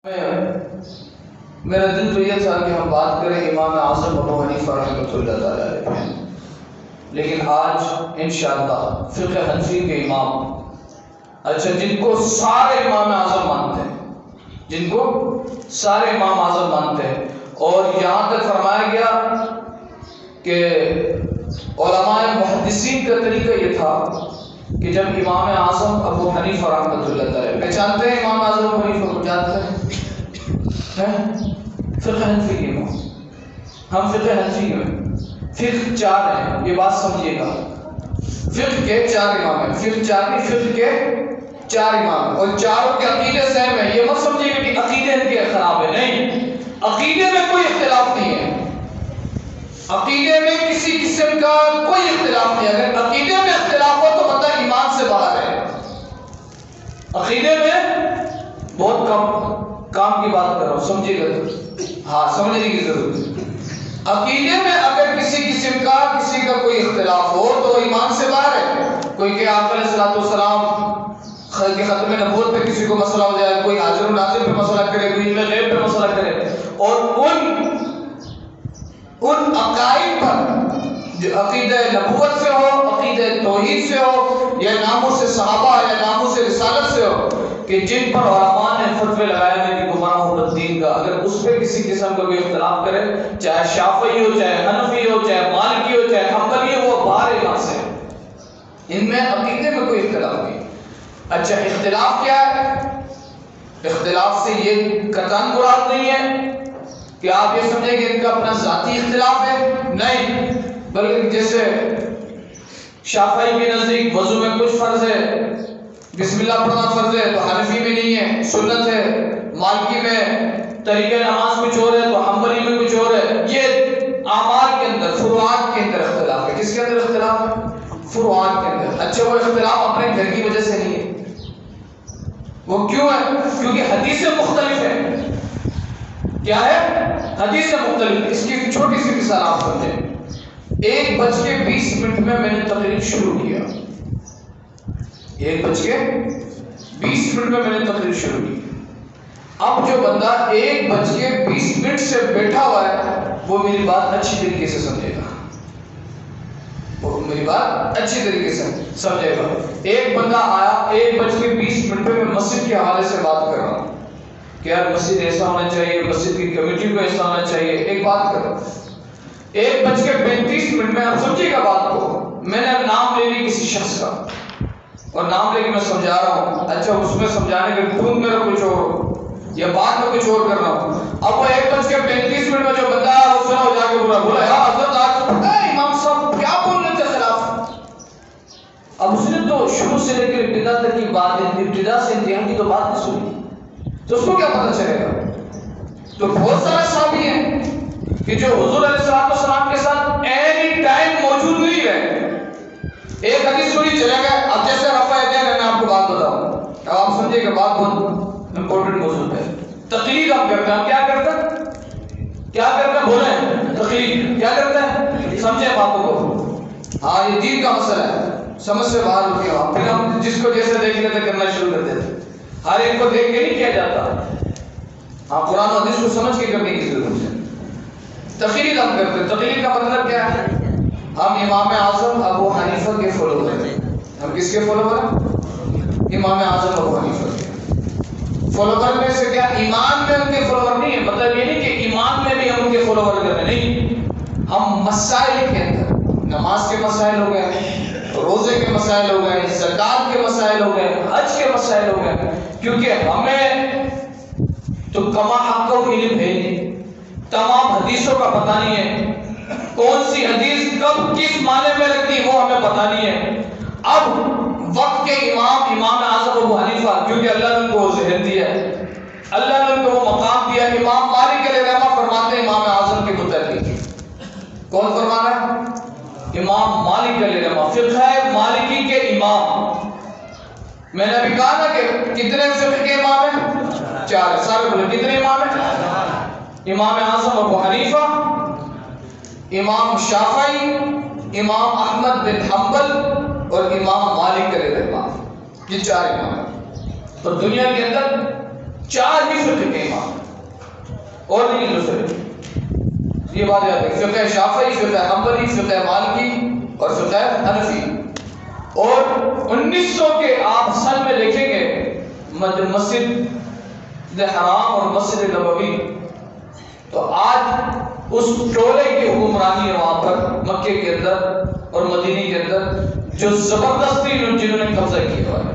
میرا دل تو یہ تھا کہ ہم بات کریں امام اعظم ابو حنیفہ رحمۃ اللہ تعالیٰ علیہ، لیکن آج انشاءاللہ فقہ حنفی کے امام، اچھا جن کو سارے امام اعظم مانتے ہیں، جن کو سارے امام اعظم مانتے ہیں، اور یہاں تک فرمایا گیا کہ علماء محدثین کا طریقہ یہ تھا کہ جب امام اعظم ابو حنیفہ رحمۃ اللہ تعالیٰ پہچانتے ہیں، امام اعظم ابو حنیفہ کو جانتے ہیں، فقہ حنفی کے امام، ہم فقہ حنفی میں فقہ چار ہیں، یہ بات سمجھیے گا، فقہ کے چار امام ہیں، فقہ چار نہیں، فقہ کے چار امام ہیں، اور چاروں کے عقیدے سیم ہیں۔ یہ مت سمجھیے گا کہ عقیدے ان کے خراب ہے، نہیں، عقیدے میں کوئی اختلاف نہیں ہے، عقیدے میں کسی قسم کا کوئی اختلاف نہیں ہے۔ اگر عقیدے میں اختلاف ہو تو بندہ ایمان سے باہر ہے۔ عقیدے میں بہت کام کی بات کر رہا ہوں، سمجھیے گا، ہاں سمجھنے کی ضرورت ہے۔ عقیدے میں اگر کسی قسم کا کسی کا کوئی اختلاف ہو تو ایمان سے باہر ہے۔ کوئی کہ آپ علیہ الصلوۃ والسلام کے ختم نبوت پہ کسی کو مسئلہ ہو جائے، کوئی حاضر و ناظر پہ مسئلہ کرے، کوئی علم غیب پہ مسئلہ کرے، اور ان عقائد پر جو عقیدہ نبوت سے ہو، عقیدہ توحید سے ہو، یا ناموس صحابہ یا ناموس رسالت سے ہو، کہ جن پر علماء نے فتوے لگائے ہیں کہ گمراہ ہو الدین کا، اگر اس پہ کسی قسم کا کوئی اختلاف کرے، چاہے شافعی ہو، چاہے حنفی ہو، چاہے مالکی ہو، چاہے حنبلی ہو، وہ باہر یہاں سے، ان میں عقیدے میں کوئی اختلاف نہیں۔ اچھا اختلاف کیا ہے؟ اختلاف سے یہ قطعاً مراد نہیں ہے کہ آپ یہ سمجھیں کہ ان کا اپنا ذاتی اختلاف ہے، نہیں، بلکہ جیسے شافعی کے نزدیک وضو میں کچھ فرض ہے، بسم اللہ پڑھنا فرض ہے، تو حنفی میں نہیں ہے، سنت ہے، مالکی میں طریقہ نماز کچھ اور ہے تو حنبلی میں کچھ اور ہے۔ یہ اعمال کے اندر، فروعات کے اندر اختلاف ہے۔ کس کے اندر اختلاف ہے؟ فروعات کے اندر۔ اچھا وہ اختلاف اپنے گھر کی وجہ سے نہیں ہے، وہ کیوں ہے؟ کیونکہ حدیثیں مختلف ہیں۔ کیا ہے؟ حدیث مختلف۔ اس کی چھوٹی سی مثال آپ سمجھیں، 1:20 میں نے تقریر شروع کیا، 1:20 میں نے تقریر شروع کی۔ اب جو بندہ 1:20 سے بیٹھا ہوا ہے وہ میری بات اچھی طریقے سے سمجھے گا، وہ میری بات اچھی طریقے سے سمجھے گا۔ ایک بندہ آیا 1:20 پہ، میں مسجد کے حوالے سے بات کر رہا ہوں کہ یار مسجد ایسا ہونا چاہیے، مسجد کی کمیٹی کو ایسا ہونا چاہیے، ایک بات کرو۔ 1:35 میں، آپ سمجھیے گا بات کو، میں نے نام لے لی کسی شخص کا، اور نام لے کے میں سمجھا رہا ہوں، اچھا اس میں سمجھانے کے ٹون میرا کچھ اور ہو یا بات میں کچھ اور کر رہا ہوں۔ اب وہ 1:35 میں جو بندہ ہے وہ سنا ہو جا کے بولا یار حضرت آج تو پتہ ہے امام صاحب کیا بول رہے تھے خلاف۔ اب اس نے تو شروع سے لے کر ابتدا تک کی بات، ابتدا سے انتہا کی تو بات نہیں سنی، تو اس کو کیا پتہ چلے گا؟ تو بہت سارے صحابی ہیں کہ جو حضور علیہ السلام کے ساتھ اینی ٹائم موجود نہیں رہے، ایک حدیث سنی چلے گئے۔ اب جیسے رفع یدین ہے، میں آپ کو بات بتاؤں، اب آپ سمجھے کہ بات بہت امپورٹنٹ موضوع ہے۔ تقلید ہم کرتے ہیں، ہم کیا کرتے ہیں؟ کیا کرتے ہیں؟ بولیں، تقلید کیا کرتے ہیں؟ سمجھیں باتوں کو، ہاں یہ دین کا مسئلہ ہے، سمجھ سے باہر ہوتی ہے، پھر ہم جس کو جیسے دیکھ لیتے کرنا شروع کر دیتے، ہر ایک کو دیکھ کے نہیں کیا جاتا، ہاں قرآن و حدیث کو سمجھ کے کرنے کی ضرورت ہے۔ تقلید ہم کرتے ہیں، تقلید کا مطلب کیا ہے؟ ہم امام اعظم ابو حنیفہ کے فالوور ہیں۔ ہم کس کے فالوور ہیں؟ امام اعظم ابو حنیفہ کے فالوور میں سے کیا ایمان میں ان کے فالوور نہیں ہے، مطلب یہ نہیں کہ ایمان میں بھی ہم ان کے فالوور کرتے نہیں، ہم مسائل کے اندر، نماز کے مسائل ہو گئے، روزے کے مسائل ہو گئے، زکات کے مسائل ہو گئے، حج کے مسائل ہو گئے، کیونکہ ہمیں تو کما حق کا علم ہے نہیں، تمام حدیثوں کا پتہ نہیں ہے، کون سی حدیث کب کس معنی میں لگتی ہے وہ ہمیں پتہ نہیں ہے۔ اب وقت کے امام اعظم ابو حنیفہ، کیونکہ اللہ نے ان کو ذہن دیا ہے، اللہ نے ان کو وہ مقام دیا، امام مالک علیہ الرحمہ فرماتے ہیں امام اعظم کے متعلق، کون فرما رہا ہے؟ امام مالک علیہ الرحمہ، فقہ مالکی کے امام۔ میں نے ابھی کہا نا کہ کتنے فقہ کے امام ہیں؟ 4، سارے بولے کتنے امام ہیں؟ امام اعظم ابو حنیفہ، امام شافعی، امام احمد بن حنبل اور امام مالک علیہ الرحمہ، یہ 4 امام ہیں۔ اور دنیا کے اندر 4 ہی فقہ کے امام اور نہیں دوسرے. یہ بات یاد ہے. فقہ شافعی، فقہ حنبلی، فقہ مالکی اور فقہ حنفی. اور 1900 کے آپ سن میں دیکھیں گے مسجد حرام اور مسجد نبوی، تو آج اس ٹولے کی حکمرانی ہے وہاں پر مکے کے اندر اور مدینے کے اندر جو زبردستی جنہوں نے قبضہ کیا ہوا ہے،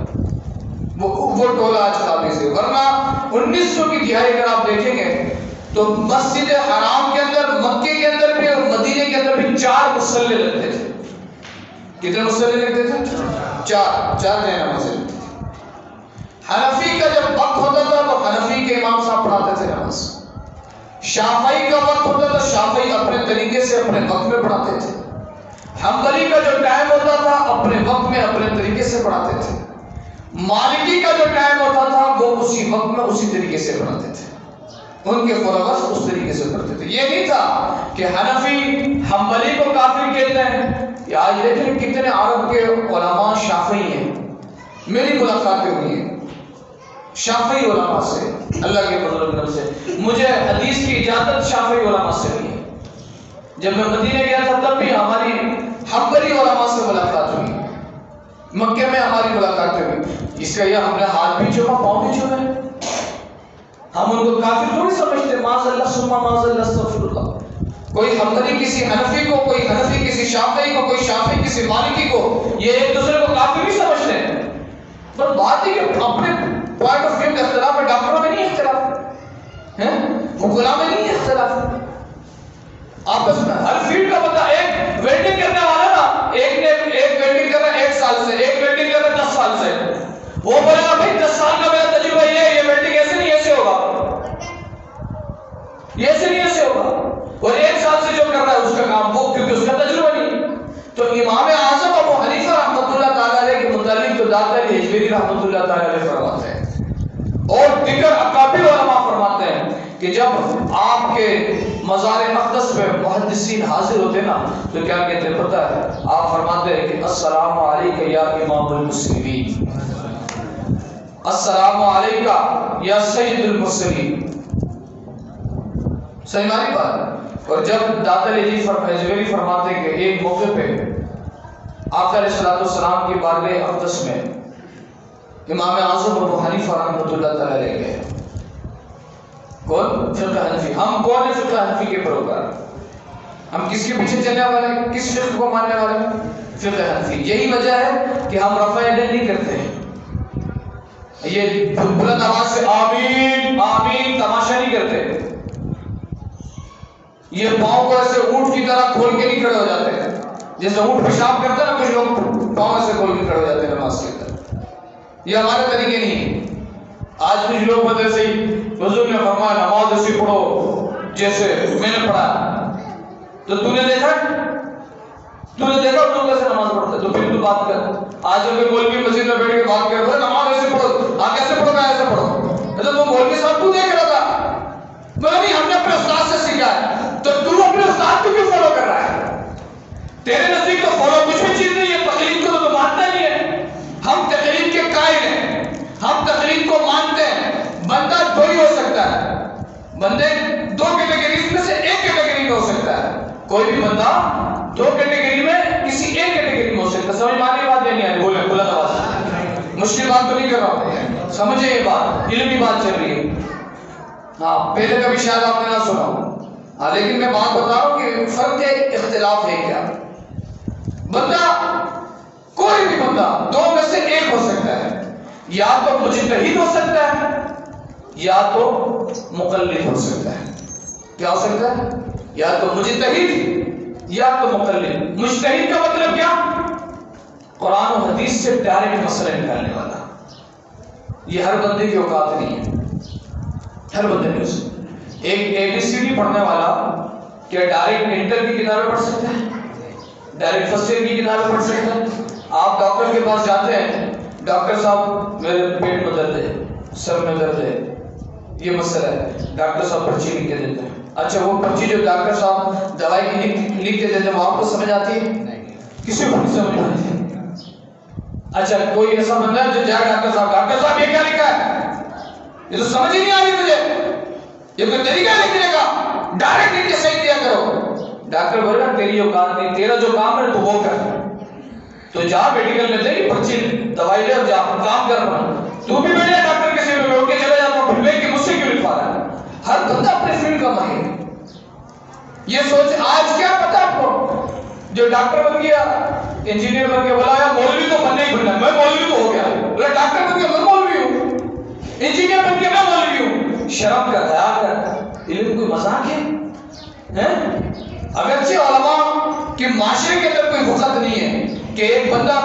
وہ ٹولہ آج قابل سے. ورنہ 1900 کی دہائی اگر آپ دیکھیں گے تو مسجد حرام کے اندر، مکے کے اندر بھی اور مدینے کے اندر بھی 4 مصلی لگتے تھے. کتنے مصلی لگتے تھے؟ 4 جائے نمازیں. حنفی کا جب وقت ہوتا تھا تو حنفی کے امام صاحب پڑھاتے تھے نماز. شافعی کا وقت ہوتا تھا، شافعی اپنے طریقے سے اپنے وقت میں پڑھاتے تھے. حنبلی کا جو ٹائم ہوتا تھا اپنے وقت میں اپنے طریقے سے پڑھاتے تھے. مالکی کا جو ٹائم ہوتا تھا وہ اسی وقت میں اسی طریقے سے پڑھاتے تھے. ان کے فلوس اس طریقے سے پڑھتے تھے. یہ نہیں تھا کہ حنفی حنبلی کو کافر کہتے ہیں. یا آج دیکھیں کتنے عرب کے علماء شافعی ہیں. میری ملاقاتیں ہوئی ہیں شافعی علماء سے، اللہ کے فضل و کرم سے. مجھے حدیث کی اجازت شافعی علماء سے ہوئی ہے. جب میں مدینے گیا تھا تب بھی ہماری حنبلی علماء سے ملاقات ہوئی. مکے میں ہماری ملاقاتیں ہوئی. اس کا یہ ہم نے ہاتھ بھی چوما، پاؤں بھی چومے. ہم ان کو کافر تھوڑی سمجھتے. معاذ اللہ ثم معاذ اللہ استغفر اللہ. کوئی حنبلی کسی حنفی کو، کوئی حنفی کسی شافعی کو، کوئی شافعی کسی مالکی کو، یہ ایک دوسرے کو کافر نہیں سمجھتے ہیں. بس بات ہے کہ اپنے پوائنٹ آف ویو میں اختلاف ہے. ڈاکٹروں میں نہیں اختلاف ہے، حکمران میں نہیں اختلاف. آپس میں ہر فیلڈ کا بندہ، ایک ویلڈنگ کرنے والا نا، ایک نے ایک ویلڈنگ کر رہا ہے 1 سال سے، ایک ویلڈنگ کر رہا ہے 10 سال سے. وہ بولے گا بھائی 10 سال کا میرا تجربہ یہ ویلڈنگ ایسے نہیں ایسے ہوگا، یہ ایسے نہیں ایسے ہوگا. اور 1 سال سے جو کر رہا ہے اس کا کام وہ، کیونکہ اس کا تجربہ نہیں. تو امام اعظم ابو حنیفہ رحمۃ اللہ تعالیٰ علیہ کے متعلق تو داتا علی حجویری رحمۃ اللہ تعالیٰ علیہ فرماتے ہیں اور دیگر اکابر علماء فرماتے ہیں کہ جب آپ کے مزار اقدس پہ محدثین حاضر ہوتے نا تو کیا کہتے ہیں پتہ ہے؟ آپ فرماتے ہیں کہ السلام علیکہ یا امام المسلمین، السلام علیکہ یا سید المرسلین. صحیح معنی بات. اور جب داتا علی حجویری فرماتے ہیں کہ ایک موقع پہ آقا علیہ السلام کی بارگاہ اقدس میں امام اعظم ابو حنیفہ رحمۃ اللہ تعالیٰ علیہ گئے. کون؟ فقہ حنفی. ہم کون ہیں فقہ حنفی کے پیروکار؟ ہم کس کے پیچھے چلنے والے ہیں؟ کس فقہ کو ماننے والے ہیں؟ فقہ حنفی. یہی وجہ ہے کہ ہم رفع یدین نہیں کرتے ہیں. یہ بلند آواز سے آمین آمین تماشا نہیں کرتے. یہ پاؤں کو ایسے اونٹ کی طرح کھول کے نہیں کھڑے ہو جاتے ہیں. جیسے اونٹ پیشاب کرتا ہے نا، کچھ لوگ پاؤں ایسے کھول کے کھڑے ہو جاتے ہیں نماز کے اندر. یہ ہمارے طریقے نہیں ہیں. آج کچھ لوگ بس ایسے ہی، حضور نے فرمایا نماز ایسی پڑھو جیسے میں نے پڑھا. تو تو نے دیکھا حضور کیسے نماز پڑھتا ہے؟ تو پھر تو بات کر. آج ہم مولوی مسجد میں بیٹھ کے بات کر رہے ہیں نماز ایسے پڑھو. آپ کیسے پڑھو؟ میں ایسے پڑھو. تو مولوی صاحب تو دیکھ رہا تھا. نہیں، ہم نے اپنے استاد سے سیکھا ہے. تو تو اپنے استاد کو کیوں فالو کر رہا ہے؟ تیرے نزدیک تو فالو کچھ بھی چیز نہیں ہے. تقلید کو تو مانتا نہیں ہے. ہم تقلید کے قائل ہیں، ہم تقلید کو مانتے ہیں. بندہ 2 ہی ہو سکتا ہے. بندے 2 کیٹیگریز میں سے ایک کیٹیگری میں ہو سکتا ہے. کوئی بھی بندہ 2 کیٹیگری میں کسی ایک کیٹیگری میں ہو سکتا ہے. سمجھ مانی بات نہیں ہے؟ بولے بلند آواز. مشکل بات تو نہیں کر رہا ہوں، سمجھے یہ بات علمی بات چل رہی ہے. ہاں پہلے کبھی شاید آپ نے نہ سنا ہو، لیکن میں بات بتا رہا ہوں کہ فرق اختلاف ہے کیا. بندہ کوئی بھی بندہ 2 میں سے ایک ہو سکتا ہے. یا تو مجتہد ہو سکتا ہے یا تو مقلد ہو سکتا ہے. کیا ہو سکتا ہے؟ یا تو مجتہد یا تو مقلد. مجتہد کا مطلب کیا؟ قرآن و حدیث سے ڈائریکٹ مسئلہ نکالنے والا. یہ ہر بندے کی اوقات نہیں ہے. ہر بندے نے اسے ایک ABCD پڑھنے والا کیا ڈائریکٹ انٹر کی کتابیں پڑھ سکتا ہے؟ ڈائریکٹ فرسٹ ایئر کی کتابیں پڑھ سکتا ہے؟ آپ ڈاکٹر کے پاس جاتے ہیں، ڈاکٹر صاحب میرے پیٹ میں درد ہے، سر میں درد ہے، یہ مسئلہ ہے. ڈاکٹر صاحب پرچی لکھ کے دیتے ہیں. اچھا وہ پرچی جو ڈاکٹر صاحب دوائی کی لکھ کے دیتے ہیں وہ آپ کو سمجھ آتی ہے؟ کسی کو نہیں سمجھ آتی ہے. اچھا کوئی ایسا بندہ ہے جو جائے ڈاکٹر صاحب یہ کیا لکھا ہے؟ یہ تو سمجھ ہی نہیں آ رہی مجھے، یہ کوئی طریقہ لکھنے کا؟ ڈائریکٹ لکھ کے صحیح دیا کرو۔ ڈاکٹر بولے گا تیری اوقات نہیں، تیرا جو کام ہے تو وہ کر، تو جا میڈیکل میں دے پرچی دوائی لے اور جا کام کر رہا۔ تو بھی بیٹھے ڈاکٹر کے سیٹ میں اٹھ کے چلے جاتا ہوں، پھر کہ مجھ سے کیوں لکھوا رہا ہے؟ ہر بندہ اپنے فیلڈ کا ماہر ہے۔ یہ سوچ آج کیا پتا آپ کو، جو ڈاکٹر بن گیا انجینئر بن کے بولا یا مولوی تو بننا ہی بننا، میں مولوی تو ہو گیا، بولا ڈاکٹر بن کے میں مولوی ہوں، انجینئر بن کے میں مولوی ہوں۔ شرم کر، حیا کر، علم کوئی مذاق ہے؟ اگرچہ علماء کے معاشرے کے اندر کوئی وقت نہیں ہے کہ ایک بندہ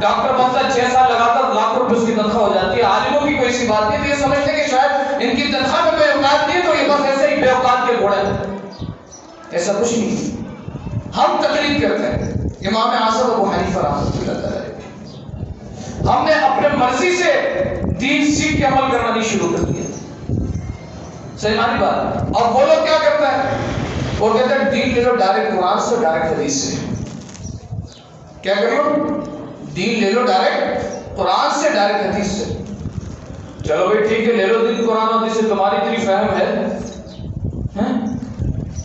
ڈاکٹر بنتا 6 سال لگاتار لاکھ روپے اس کی تنخواہ ہو جاتی ہے، عالموں کی کوئی سی بات نہیں، تو یہ سمجھتے کہ شاید ان کی تنخواہ میں کوئی اوقات نہیں ہے تو یہ بس ایسے ہی بے اوقات کے گھوڑے ہیں۔ ایسا کچھ نہیں، ہم تقلید کرتے ہیں امام اعظم ابو حنیفہ رحمۃ اللہ تعالی، ہم نے اپنے مرضی سے دین سیکھ کے عمل کرنا نہیں شروع کر دیا۔ صحیح مانی بات؟ اور وہ لوگ کیا کرتے ہیں، وہ کہتے ہیں دین لے لو ڈائریکٹ قرآن سے، ڈائریکٹ حدیث سے۔ کیا کرو؟ دین لے لو ڈائریکٹ قرآن سے، ڈائریکٹ حدیث سے۔ چلو بھائی ٹھیک ہے، لے لو دین قرآن اور حدیث سے، تمہاری اتنی فہم ہے،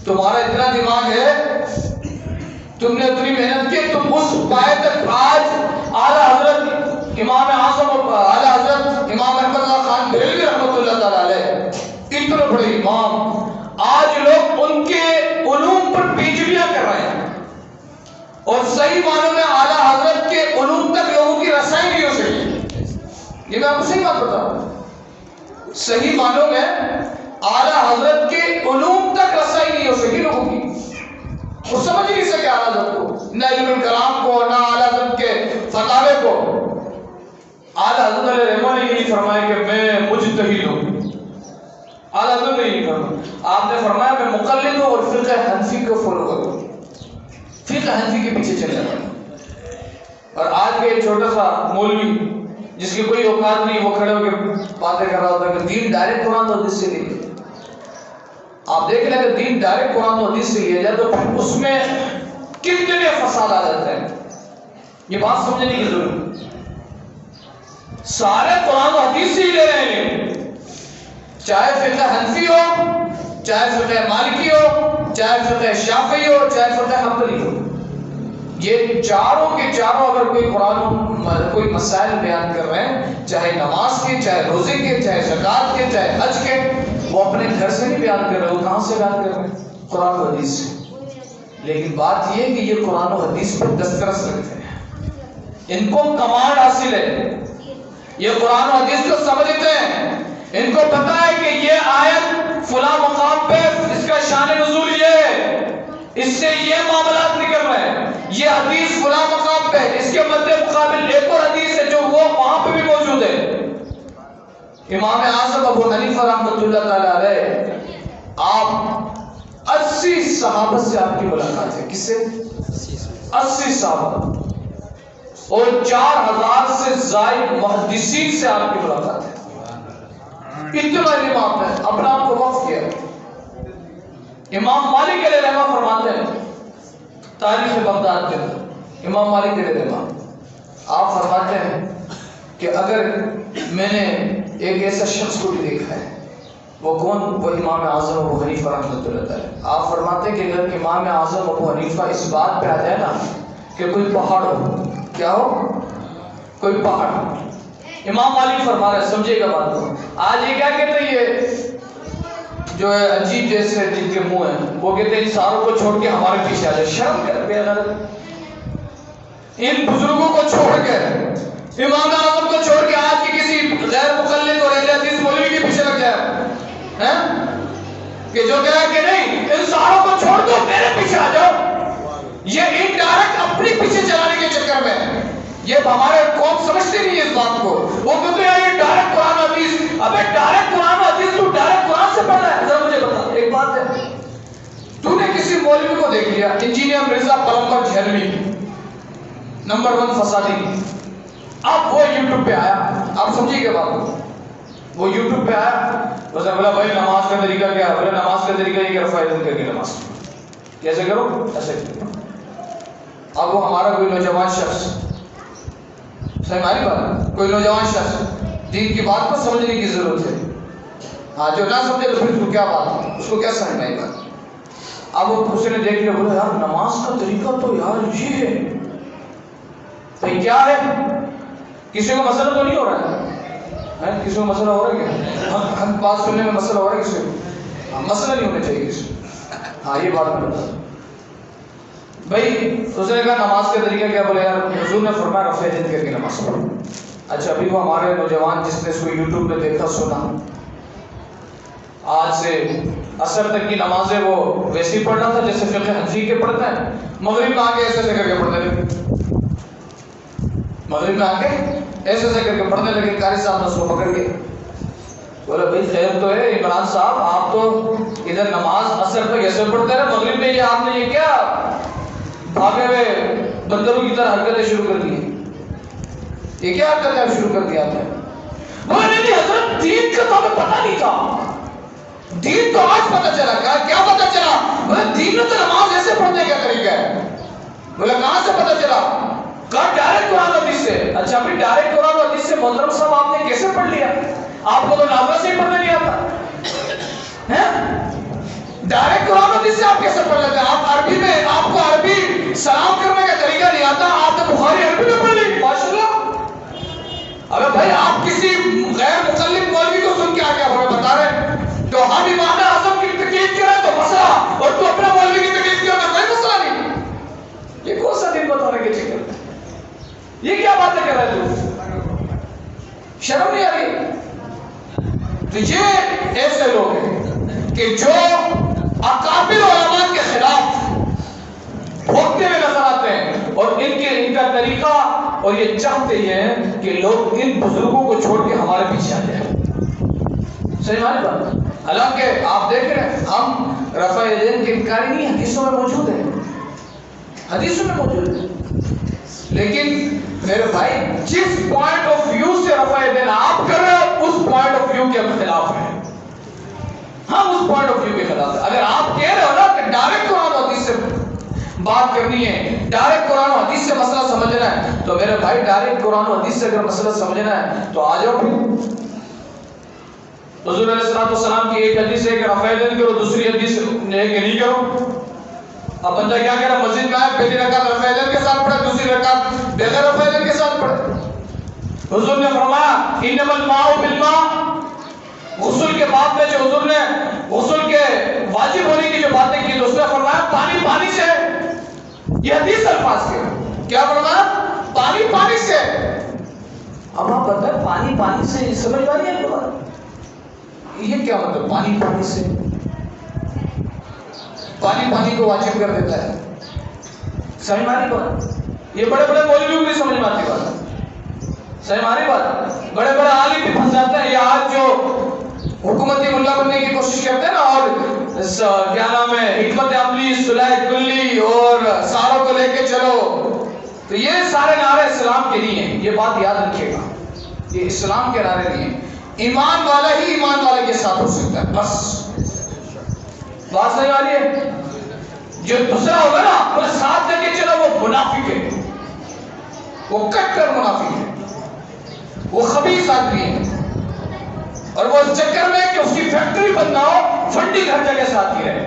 تمہارا اتنا دماغ ہے، تم نے اتنی محنت کی، تم اس پائے تک آج اعلیٰ حضرت امام اعظم اور اعلیٰ حضرت امام احمد اللہ خان بریلوی رحمۃ اللہ تعالی علیہ، اتنے بڑے امام، آج لوگ ان کے علوم پر پیچیدگیاں کر رہے ہیں، اور صحیح معنوں میں اعلیٰ حضرت کے علوم تک لوگوں کی رسائی نہیں ہو سکی۔ یہ میں آپ کو صحیح بات بتاؤں، صحیح معنوں میں اعلیٰ حضرت کے علوم تک رسائی نہیں ہو سکی لوگوں کی، وہ سمجھ نہیں سکے اعلیٰ حضرت کو، نہ علم کلام کو، نہ اعلیٰ حضرت کے فتاوے کو۔ اعلیٰ حضرت علیہ رحمہ نے یہ فرمایا کہ میں مجتہد ہوں، اعلیٰ حضرت نے یہ فرمایا، آپ نے فرمایا میں مقلد ہوں اور فقہ حنفی کو فالو کروں، فقہ حنفی کے پیچھے چل رہا ہوں۔ اور آج کے ایک چھوٹا سا مولوی جس کی کوئی اوقات نہیں، وہ کھڑے ہو کے باتیں کر رہا ہوتا ہے کہ دین ڈائریکٹ قرآن و حدیث سے لے۔ آپ دیکھ لیں کہ دین ڈائریکٹ قرآن و حدیث سے لیا جائے تو پھر اس میں کتنے فساد آ جاتے ہیں، یہ بات سمجھنے کی ضرورت ہے۔ سارے قرآن و حدیث سے ہی لے رہے ہیں، چاہے فقہ حنفی ہو، چاہے فقہ مالکی ہو، چاہے فقہ شافعی ہو، چاہے فقہ حنبلی ہو، یہ چاروں کے چاروں اگر کوئی قرآن کوئی مسائل بیان کر رہے ہیں، چاہے نماز کے، چاہے روزے کے، چاہے زکوٰۃ کے، چاہے حج کے، وہ اپنے گھر سے نہیں بیان کر رہے، وہ کہاں سے بیان کر رہے ہیں؟ قرآن و حدیث سے۔ لیکن بات یہ ہے کہ یہ قرآن و حدیث پر دسترس رکھتے ہیں، ان کو کمانڈ حاصل ہے، یہ قرآن و حدیث کو سمجھتے ہیں، ان کو پتا ہے کہ یہ آیت فلاں مقام پہ اس کا شان نزول یہ ہے، اس سے یہ معاملات نکل رہے ہیں، یہ حدیث فلاں مقام پہ، اس کے مد مقابل ایک اور حدیث ہے جو وہ وہاں پہ بھی موجود ہے۔ امام اعظم ابو حنیفہ رحمۃ اللہ تعالی علیہ، آپ 80 صحابہ سے آپ کی ملاقات ہے، کس سے؟ 80 صحابہ اور 4000 سے زائد محدثین سے آپ کی ملاقات ہے۔ اتنا علم آپ نے اپنا آپ کو وقف کیا۔ امام مالک علیہ رحمہ فرماتے ہیں تاریخ بغداد کے اندر، امام مالک علیہ رحمہ آپ فرماتے ہیں کہ اگر میں نے ایک ایسا شخص کو بھی دیکھا ہے، وہ کون؟ وہ امام اعظم ابو حنیفہ رحمۃ اللہ تعالی۔ آپ فرماتے ہیں کہ اگر امام اعظم ابو حنیفہ اس بات پہ آ جائے نا کہ کوئی پہاڑ ہو، کیا ہو؟ کوئی پہاڑ۔ امام مالک فرما رہے ہیں، سمجھے گا بات کو، آج یہ کیا کہتے ہیں، یہ جو ہے عجیب جیسے جن کے منہ ہیں، وہ کہتے ہیں ان ساروں کو چھوڑ کے ہمارے پیچھے آ جائے، شرم کر بے غیرت، ان بزرگوں کو چھوڑ کے، امام اعظم کو چھوڑ کے آج کی کسی غیر مقلد اور اہل حدیث مولوی کے پیچھے لگ جائے ہیں کہ جو کہا کہ نہیں ان ساروں کو چھوڑ دو میرے پیچھے آ جاؤ۔ یہ انڈائریکٹ اپنے پیچھے چلانے کے چکر میں، یہ ہمارے قوم سمجھتے نہیں اس بات کو، وہ کہتے ہیں یہ ڈائریکٹ قرآن و حدیث۔ ابے ڈائریکٹ قرآن و حدیث تو ڈائریکٹ قرآن سے پڑھ رہا ہے؟ ذرا مجھے بتا، ایک بات ہے، تو نے کسی مولوی کو دیکھ لیا، انجینئر مرزا پلمبر جھیلوی، نمبر 1 فسادی، اب وہ یوٹیوب پہ آیا، آپ سمجھیے کیا بات کو، وہ یوٹیوب پہ آیا، اس نے بولا بھائی نماز کا طریقہ کیا ہے؟ بولا نماز کا طریقہ یہ کہ رفع یدین کر کے نماز کیسے کرو، ایسے کرو۔ اب وہ ہمارا کوئی نوجوان شخص، صحیح ہماری بات، کوئی نوجوان شخص دین کی بات کو سمجھنے کی ضرورت ہے، ہاں جو نہ سمجھے تو پھر اس کو کیا بات ہے، اس کو کیا سمجھ میں آئی بات. اب اس نے دیکھ لیا، بولا یار نماز کا طریقہ تو یار یہ ہے. بھائی کیا ہے؟ کسی کو مسئلہ تو نہیں ہو رہا ہے؟ کسی کو مسئلہ ہو رہا ہے کیا؟ ہم بات سننے میں مسئلہ ہو رہا ہے کسی کو؟ مسئلہ نہیں ہونا چاہیے کسی کو. ہاں یہ بات میں بتا بھائی. اس نے کہا نماز کا طریقہ کیا؟ بولے یار حضور نے فرمایا رفع یدین کر کے نماز پڑھو. اچھا ابھی وہ ہمارے نوجوان جس نے اس کو یوٹیوب پہ دیکھا سنا، آج سے عصر تک کی نمازیں وہ ویسے ہی پڑھنا تھا جیسے فقہ حنفی کے پڑھتا ہے. مغرب میں آ کے ایسے ایسے کر کے پڑھنے لگے، مغرب میں آ کے ایسے ایسے کر کے پڑھنے لگے. قاری صاحب نے اس کو پکڑ کے بولا بھائی خیر تو ہے عمران صاحب، آپ تو ادھر نماز عصر تک ایسے پڑھتے رہے، مغرب میں یہ آپ نے یہ کیا بھاگے ہوئے بندروں کی طرح حرکتیں شروع کر دی؟ یہ کیا حرکتیں شروع کر دیا آپ نے؟ بولا نہیں حضرت دین کا تو ہمیں پتہ نہیں تھا، دین تو آج پتہ چلا. کیا پتہ چلا؟ بولا دین میں تو نماز ایسے پڑھنے کا طریقہ ہے. بولا کہاں سے پتہ چلا؟ کہا ڈائریکٹ قرآن حدیث سے. اچھا ابھی ڈائریکٹ قرآن حدیث سے محترم صاحب آپ نے کیسے پڑھ لیا؟ آپ کو تو ناظرہ سے ہی پڑھنے نہیں آتا. ڈائریکٹ قرآن حدیث سے آپ کیسے پڑھ لیتے ہیں؟ آپ عربی میں، آپ کو عربی سلام کرنے کا طریقہ نہیں آتا، آپ نے بخاری عربی میں پڑھ لی ماشاءاللہ. اگر بھائی آپ کسی غیر مقلد مولوی کو سن کے آ کے ہمیں بتا رہے ہیں تو ہم امام اعظم کی تقلید کریں تو مسئلہ، اور تو اپنے مولوی کی تقلید کریں تو کوئی مسئلہ نہیں. یہ کون سا دین بتانے کے چکر؟ یہ کیا باتیں کر رہے ہیں؟ شرم نہیں آ رہی؟ تو یہ ایسے لوگ ہیں کہ جو اکابر علماء کے خلاف بھوکتے ہوئے نظر آتے ہیں، اور ان کا طریقہ اور یہ چاہتے ہیں کہ لوگ ان بزرگوں کو چھوڑ کے ہمارے پیچھے آ جائیں. صحیح ہماری بات؟ حالانکہ آپ دیکھ رہے ہیں ہم رفع یدین کے انکاری نہیں، حدیثوں میں موجود ہے، حدیثوں میں موجود ہے. لیکن میرے بھائی جس پوائنٹ آف ویو سے رفع یدین آپ کر رہے ہو اس پوائنٹ آف ویو کے خلاف ہے. ہم اس پوائنٹ آف ویو کے خلاف ہے. اگر آپ کہہ رہے ہو نا کہ ڈائریکٹ قرآن و حدیث سے بات کرنی ہے، ڈائریکٹ قرآن و حدیث سے مسئلہ سمجھنا ہے، تو میرے بھائی ڈائریکٹ قرآن و حدیث سے اگر مسئلہ سمجھنا ہے تو آ جاؤ. حضور علیہ السلام کی ایک حدیث ہے کہ رفع یدین کرو، دوسری حدیث ہے کہ نہیں کرو. اب بندہ کیا کہہ رہا ہے؟ مسجد میں آئے پہلی رکعت رفع یدین کے ساتھ پڑھے، دوسری رکعت بغیر رفع یدین کے ساتھ پڑھے. حضور نے فرمایا انما الماء بالماء، غسل کے بعد میں جو حضور نے غسل کے واجب ہونے کی جو باتیں کی تو اس نے فرمایا پانی پانی سے. یہ حدیث الفاظ کے کیا فرمایا؟ پانی پانی سے. اب آپ بتائیں پانی پانی سے سمجھ آ رہی ہے آپ کو؟ یہ کیا مطلب پانی پانی سے؟ پانی پانی کو واجب کر دیتا ہے. سمجھ ماری بات؟ یہ بڑے بڑے مولویوں کو بھی سمجھ میں آتی بات. صحیح ہماری بات؟ بڑے بڑے عالم بھی پھنس جاتے ہیں. یہ آج جو حکومتی ملا بننے کی کوشش کرتے ہیں نا، اور کیا نام ہے حکمت عملی، صلح کلی اور ساروں کو لے کے چلو، تو یہ سارے نعرے اسلام کے نہیں ہیں. یہ بات یاد رکھیے گا، یہ اسلام کے نعرے نہیں ہیں. ایمان والا ہی ایمان والے کے ساتھ ہو سکتا ہے، بس. بات صحیح والی ہے؟ جو دوسرا ہوگا نا وہ ساتھ لے کے چلو، وہ منافق ہے، وہ کٹر منافق ہے، وہ خبیث آدمی ہے. اور وہ اس چکر میں کہ اس کی فیکٹری بند نہ ہو، فنڈنگ ہر جگہ ساتھ ہی رہے،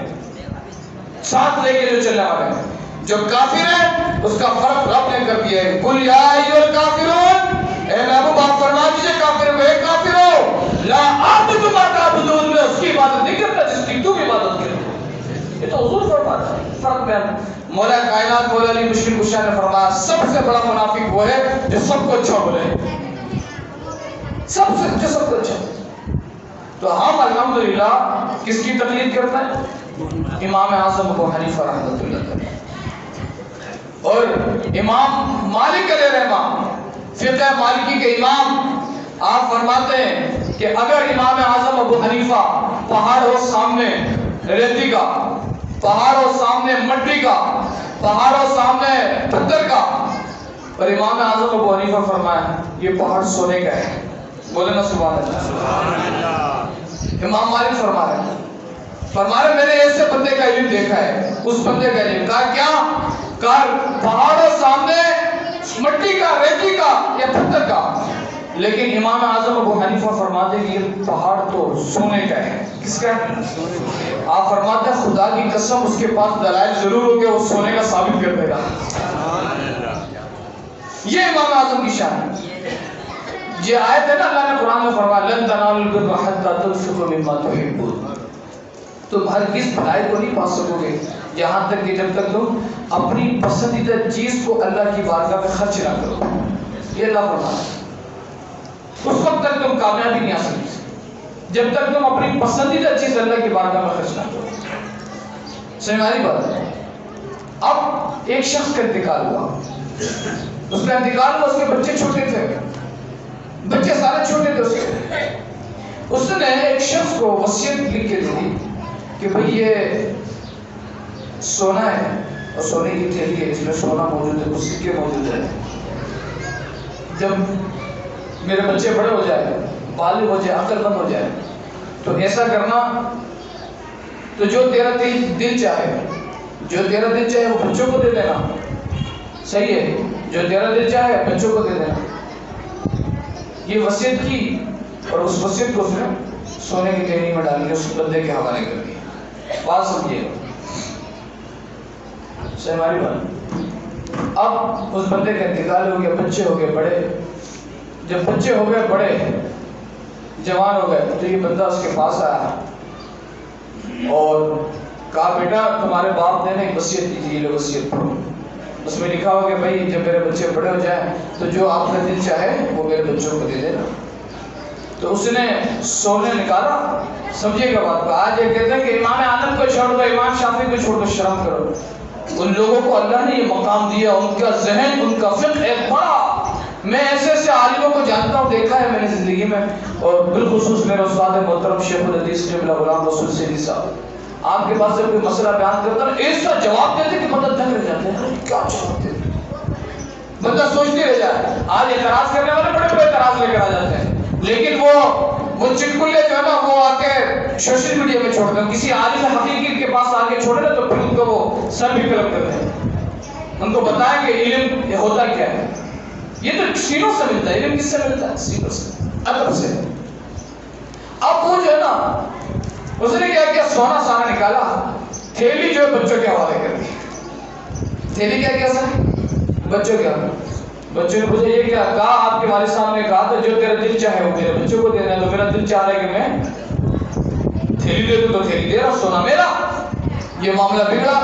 ساتھ لے کے جو چلنے والے ہیں. جو کافر ہے اس کا فرق رب نے کر دیا ہے. قل یا ایھا الکافرون، اے محبوب آپ فرما دیجئے کافر کو، اے کافرو لا اعبد ما تعبدون، میں اس کی عبادت نہیں کرتا جس کی تم عبادت کرتے. یہ تو حضور فرماتا ہے. فرق میں مولا کائنات مولا علی مشکل کشا نے فرمایا سب سے بڑا منافق وہ ہے جو سب کو اچھا بولے، سب سے جو سب کو اچھا. تو ہم الحمدللہ کس کی تقلید کرتے ہیں؟ امام اعظم ابو حنیفہ رحمۃ اللہ علیہ اور امام مالک علیہ رحمہ، فقہ مالکی کے امام. آپ فرماتے ہیں کہ اگر امام اعظم ابو حنیفہ پہاڑ ہو سامنے ریتی کا، پہاڑ ہو سامنے مٹی کا، پہاڑ ہو سامنے پتھر کا، اور امام اعظم ابو حنیفہ فرمایا یہ پہاڑ سونے کا ہے. بولے نا سبحان اللہ. امام مالک فرما رہے میں نے ایسے بندے کا علم دیکھا ہے. اس بندے کا علم کہا کیا؟ کہا پہاڑوں سامنے مٹی کا، ریتی کا یا پتھر کا، لیکن امام اعظم ابو حنیفہ فرماتے ہیں کہ یہ پہاڑ تو سونے کا ہے. کس کا ہے؟ آپ فرماتے ہیں خدا کی قسم اس کے پاس دلائل ضرور ہو کہ وہ سونے کا ثابت کر دے گا. یہ امام اعظم کی شان ہے. یہ آیت ہے نا اللہ نے قرآن میں فرمایا لن تنالوا البر حتى تنفقوا مما تحبون. تم ہرگز بھلائی کو نہیں پا سکو گے یہاں تک کہ جب تک تم اپنی پسندیدہ چیز کو اللہ کی بارگاہ میں خرچ نہ کرو. یہ اللہ فرماتا ہے. اس وقت تک تم کامیابی نہیں آ سکتی جب تک تم اپنی پسندیدہ چیز اللہ کی بارگاہ میں خرچ نہ کرو. سمجھائی بات ہے. اب ایک شخص کا انتقال ہوا. اس کا انتقال ہوا, اس کے بچے چھوٹے تھے, بچے سارے چھوٹے تھے اس کے. اس نے ایک شخص کو وصیت لکھ کے دی کہ بھئی یہ سونا ہے اور سونے کی تھیلی ہے, اس میں سونا موجود ہے, کچھ سکے موجود ہیں. جب میرے بچے بڑے ہو جائے, بالغ ہو جائے, عقل مند ہو جائے, تو ایسا کرنا تو جو تیرا دل چاہے, جو تیرا دل چاہے وہ بچوں کو دے دینا. صحیح ہے, جو تیرا دل چاہے بچوں کو دے دینا. یہ وصیت کی اور اس وصیت کو اس نے سونے کی تھیلی میں ڈال کے اس بندے کے حوالے کر دیا. بات سمجھیے ہماری بات. اب اس بندے کا انتقال ہو گیا, بچے ہو گئے بڑے. جب بچے ہو گئے بڑے, جوان ہو گئے, تو یہ بندہ اس کے پاس آیا اور کہا بیٹا تمہارے باپ نے ایک وصیت کی تھی, یہ وصیت پڑھو. اس میں لکھا ہوا کہ بھائی جب میرے بچے بڑے ہو جائیں تو جو آپ کا دل چاہے وہ میرے بچوں کو دے دینا. تو اس نے سونے نکالا. سمجھے گا بات کو. آج یہ کہتے ہیں کہ امام اعظم کو چھوڑ دو, امام شافعی کو چھوڑ دو, شرم کرو. ان لوگوں کو اللہ نے یہ مقام دیا, ان کا ذہن, ان کا فقہ ایک بڑا. میں ایسے ایسے عالموں کو جانتا ہوں, دیکھا ہے میں نے زندگی میں, اور بالخصوص میرے استاد محترم شیخ الحدیث جبلہ غلام رسول سیدھی صاحب, آپ کے پاس جب کوئی مسئلہ بیان کرتا ہے ایسا جواب دیتے کہ بندہ دنگ رہ جاتے ہیں. کیا جواب دیتے, بندہ سوچتے رہ جائے. آج اعتراض کرنے والے بڑے بڑے اعتراض لے کر آ جاتے ہیں, لیکن وہ چٹکلے جو ہے نا وہ آ کے سوشل میڈیا میں چھوڑتے ہیں. کسی عالم حقیقی کے پاس آ کے چھوڑے نا تو پھر ان کو وہ سر بھی کلپ کرتے ہیں. ان کو بتائیں کہ علم ہوتا کیا ہے. یہ تو سینوں سے ملتا ہے. علم کس سے ملتا ہے؟ سینوں سے, ادب سے. اب وہ جو ہے نا اس نے کیا کیا, سونا سارا نکالا, تھیلی جو ہے بچوں کے حوالے کر دی. تھیلی کیا کیا سر بچوں کے حوالے. بچوں نے پوچھا یہ کیا؟ کہا آپ کے والد صاحب نے کہا تھا جو تیرا دل چاہے وہ میرے بچوں کو دینا ہے, تو میرا دل چاہ رہا ہے کہ میں تھیلی دے دوں تو تھیلی دے رہا, سونا میرا. یہ معاملہ بگڑا.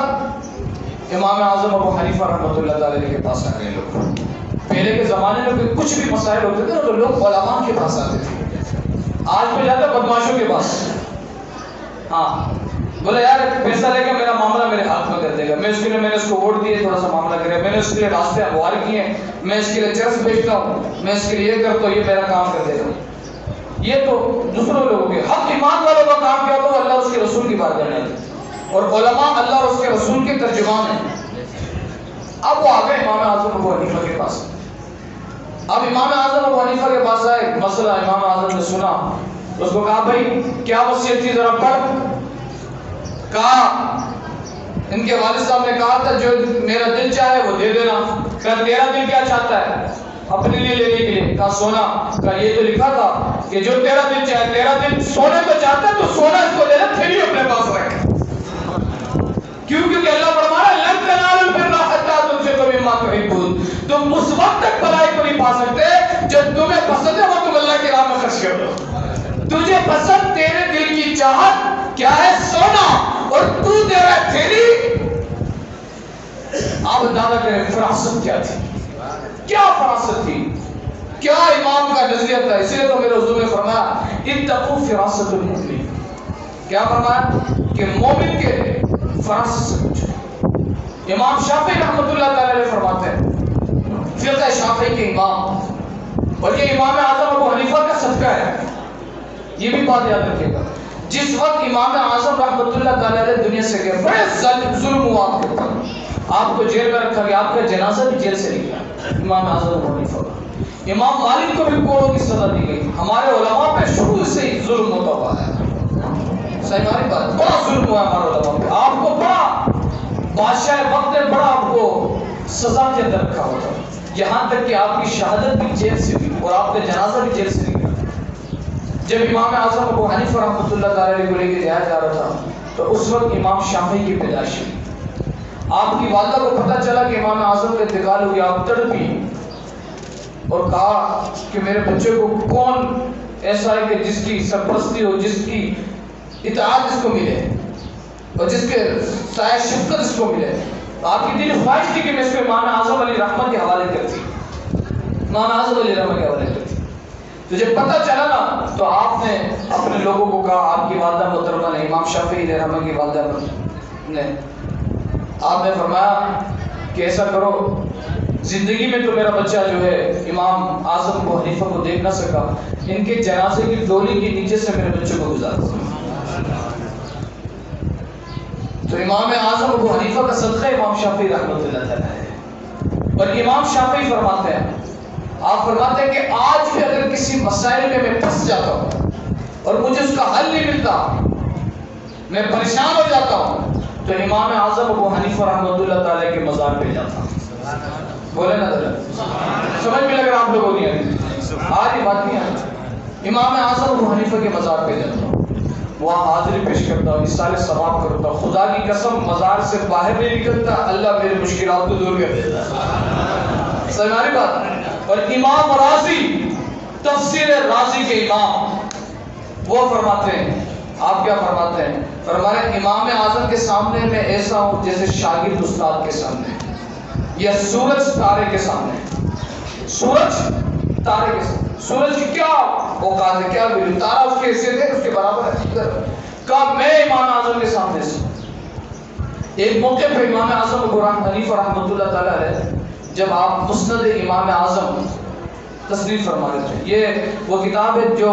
امام اعظم ابو حنیفہ رحمۃ اللہ تعالی کے پاس آ گئے لوگ. پہلے کے زمانے میں کچھ بھی مسائل ہوتے تھے تو لوگ علماء کے پاس آتے تھے. آج میں جاتا بدماشوں کے پاس. ہاں بولے یار پیسہ لے کے میرا معاملہ میرے ہاتھ میں کر دے گا, میں اس کے لیے, میں نے اس کو ووٹ دیے, تھوڑا سا معاملہ کرے, میں نے اس کے لیے راستے ہموار کیے, میں اس کے لیے چرس بیچتا ہوں, میں اس کے لیے یہ کرتا ہوں, یہ میرا کام کر دے گا. یہ تو دوسروں لوگوں کے حق. ایمان والوں کا کام کیا ہو, اللہ اس کے رسول کی بات کرنا ہے, اور علماء اللہ اور اس کے رسول کے ترجمان ہیں. اب وہ آ گئے امام اعظم ابو حنیفہ کے پاس. اب امام اعظم ابو حنیفہ کے پاس آئے, مسئلہ امام اعظم نے سنا, اس کو کہا بھائی کیا وصیت تھی ذرا پڑھ. کہا ان کے والد صاحب نے کہا تھا جو میرا دل چاہے وہ دے دینا. کہا تیرا دل کیا چاہتا ہے اپنے لیے لینے کے لیے؟ کہا سونا. کہا یہ تو لکھا تھا کہ جو تیرا دل چاہے, تیرا دل سونے کو چاہتا ہے تو سونا اس کو دے دے, تھیلی اپنے پاس رکھ. کیوں؟ کیونکہ اللہ فرما رہا ہے لن تنالوا البر حتى تنفقوا مما تحبون. تم اس وقت تک بھلائی کو نہیں پا سکتے جب تمہیں پسند ہے وہ تم اللہ کی راہ میں خرچ کر دو. تجھے پسند تیرے دل کی چاہت کیا ہے؟ سونا. اور تو دے رہا ہے تھیلی. آپ اندازہ کریں فراست کیا تھی, کیا فراست تھی, کیا امام کا نظریہ تھا. اس لیے تو میرے حضور نے فرمایا اتقوا فراست المؤمن. کیا فرمایا کہ مومن کے فراست سے پوچھو. امام شافعی رحمۃ اللہ تعالی علیہ فرماتے ہیں, فقہ شافعی کے امام, اور یہ امام اعظم ابو حنیفہ کا صدقہ ہے. یہ بھی بات یاد رکھیے گا. جس وقت امام اعظم رحمۃ اللہ تعالی علیہ دنیا سے گئے, بڑے ظلم ہوا آپ کے اوپر, آپ کو جیل میں رکھا گیا, آپ کا جنازہ بھی جیل سے نکلا امام اعظم ابو حنیفہ کا. امام مالک کو بھی کوڑوں کی سزا دی گئی. ہمارے علماء پہ شروع سے ہی ظلم ہوتا ہوا ہے. صحیح ہماری بات, بڑا ظلم ہوا ہے ہمارے علماء پہ. آپ کو بڑا بادشاہ وقت نے بڑا آپ کو سزا کے اندر رکھا ہوتا, یہاں تک کہ آپ کی شہادت بھی جیل سے ہوئی. اور آپ کا جنازہ بھی جیل سے نکلا۔ جب امام اعظم ابو حنیفہ رحمۃ اللہ تعالی علیہ کو لے کے جایا جا رہا تھا تو اس وقت امام شافعی کی پیدائش ہوئی۔ آپ کی والدہ کو پتہ چلا کہ امام اعظم کا انتقال ہو گیا، آپ تڑپی اور کہا کہ میرے بچے کو کون ایسا ہے کہ جس کی سرپرستی ہو، جس کی اطاعت اس کو ملے اور جس کے سایہ شفقت اس کو ملے۔ تو آپ کی دل خواہش تھی کہ میں اس کو امام اعظم علی رحمت کے حوالے کرتی، امام اعظم علی رحمت کے حوالے کرتی۔ تو جب پتہ چلا نا تو آپ نے اپنے لوگوں کو کہا، آپ کی والدہ محترمہ نے، امام شافعی رحمہ کی والدہ نے، آپ نے فرمایا کہ ایسا کرو، زندگی میں تو میرا بچہ جو ہے امام اعظم ابو حنیفہ کو دیکھ نہ سکا، ان کے جنازے کی ڈولی کے نیچے سے میرے بچے کو گزار دو۔ تو امام اعظم ابو حنیفہ کا صدقہ امام شافعی رحمۃ اللہ تعالی ہے۔ اور امام شافعی فرماتے ہیں، آپ فرماتے ہیں کہ آج بھی اگر کسی مسائل میں پھنس جاتا ہوں اور مجھے اس کا حل نہیں ملتا، میں پریشان ہو جاتا ہوں، تو امام اعظم ابو حنیفہ رحمۃ اللہ تعالی کے مزار پہ جاتا ہوں۔ بولے نا ذرا، سمجھ میں لگ رہا آپ لوگوں نے آج یہ بات نہیں ہے۔ امام اعظم ابو حنیفہ کے مزار پہ جاتا ہوں، وہاں حاضری پیش کرتا ہوں، اصالہ ثواب کرتا ہوں، خدا کی قسم مزار سے باہر نہیں نکلتا، اللہ میرے مشکلات کو دور کر دیتا ہے۔ سمجھ بات؟ اور امام رازی، تفسیر رازی کے امام، وہ فرماتے ہیں، آپ کیا فرماتے ہیں؟ فرماتے امام اعظم کے سامنے میں ایسا ہوں جیسے شاگرد استاد کے سامنے، یا سورج تارے کے سامنے۔ سورج تارے کے سامنے، سورج کی کیا اوقات ہے، کیا ویلیو، تارا اس کی حیثیت ہے، اس کے برابر ہے۔ کہا میں امام اعظم کے سامنے سے۔ ایک موقع پہ امام اعظم ابو حنیفہ رحمۃ اللہ تعالی علیہ جب آپ مسند امام اعظم تصنیف فرما رہے تھے، یہ وہ کتاب ہے جو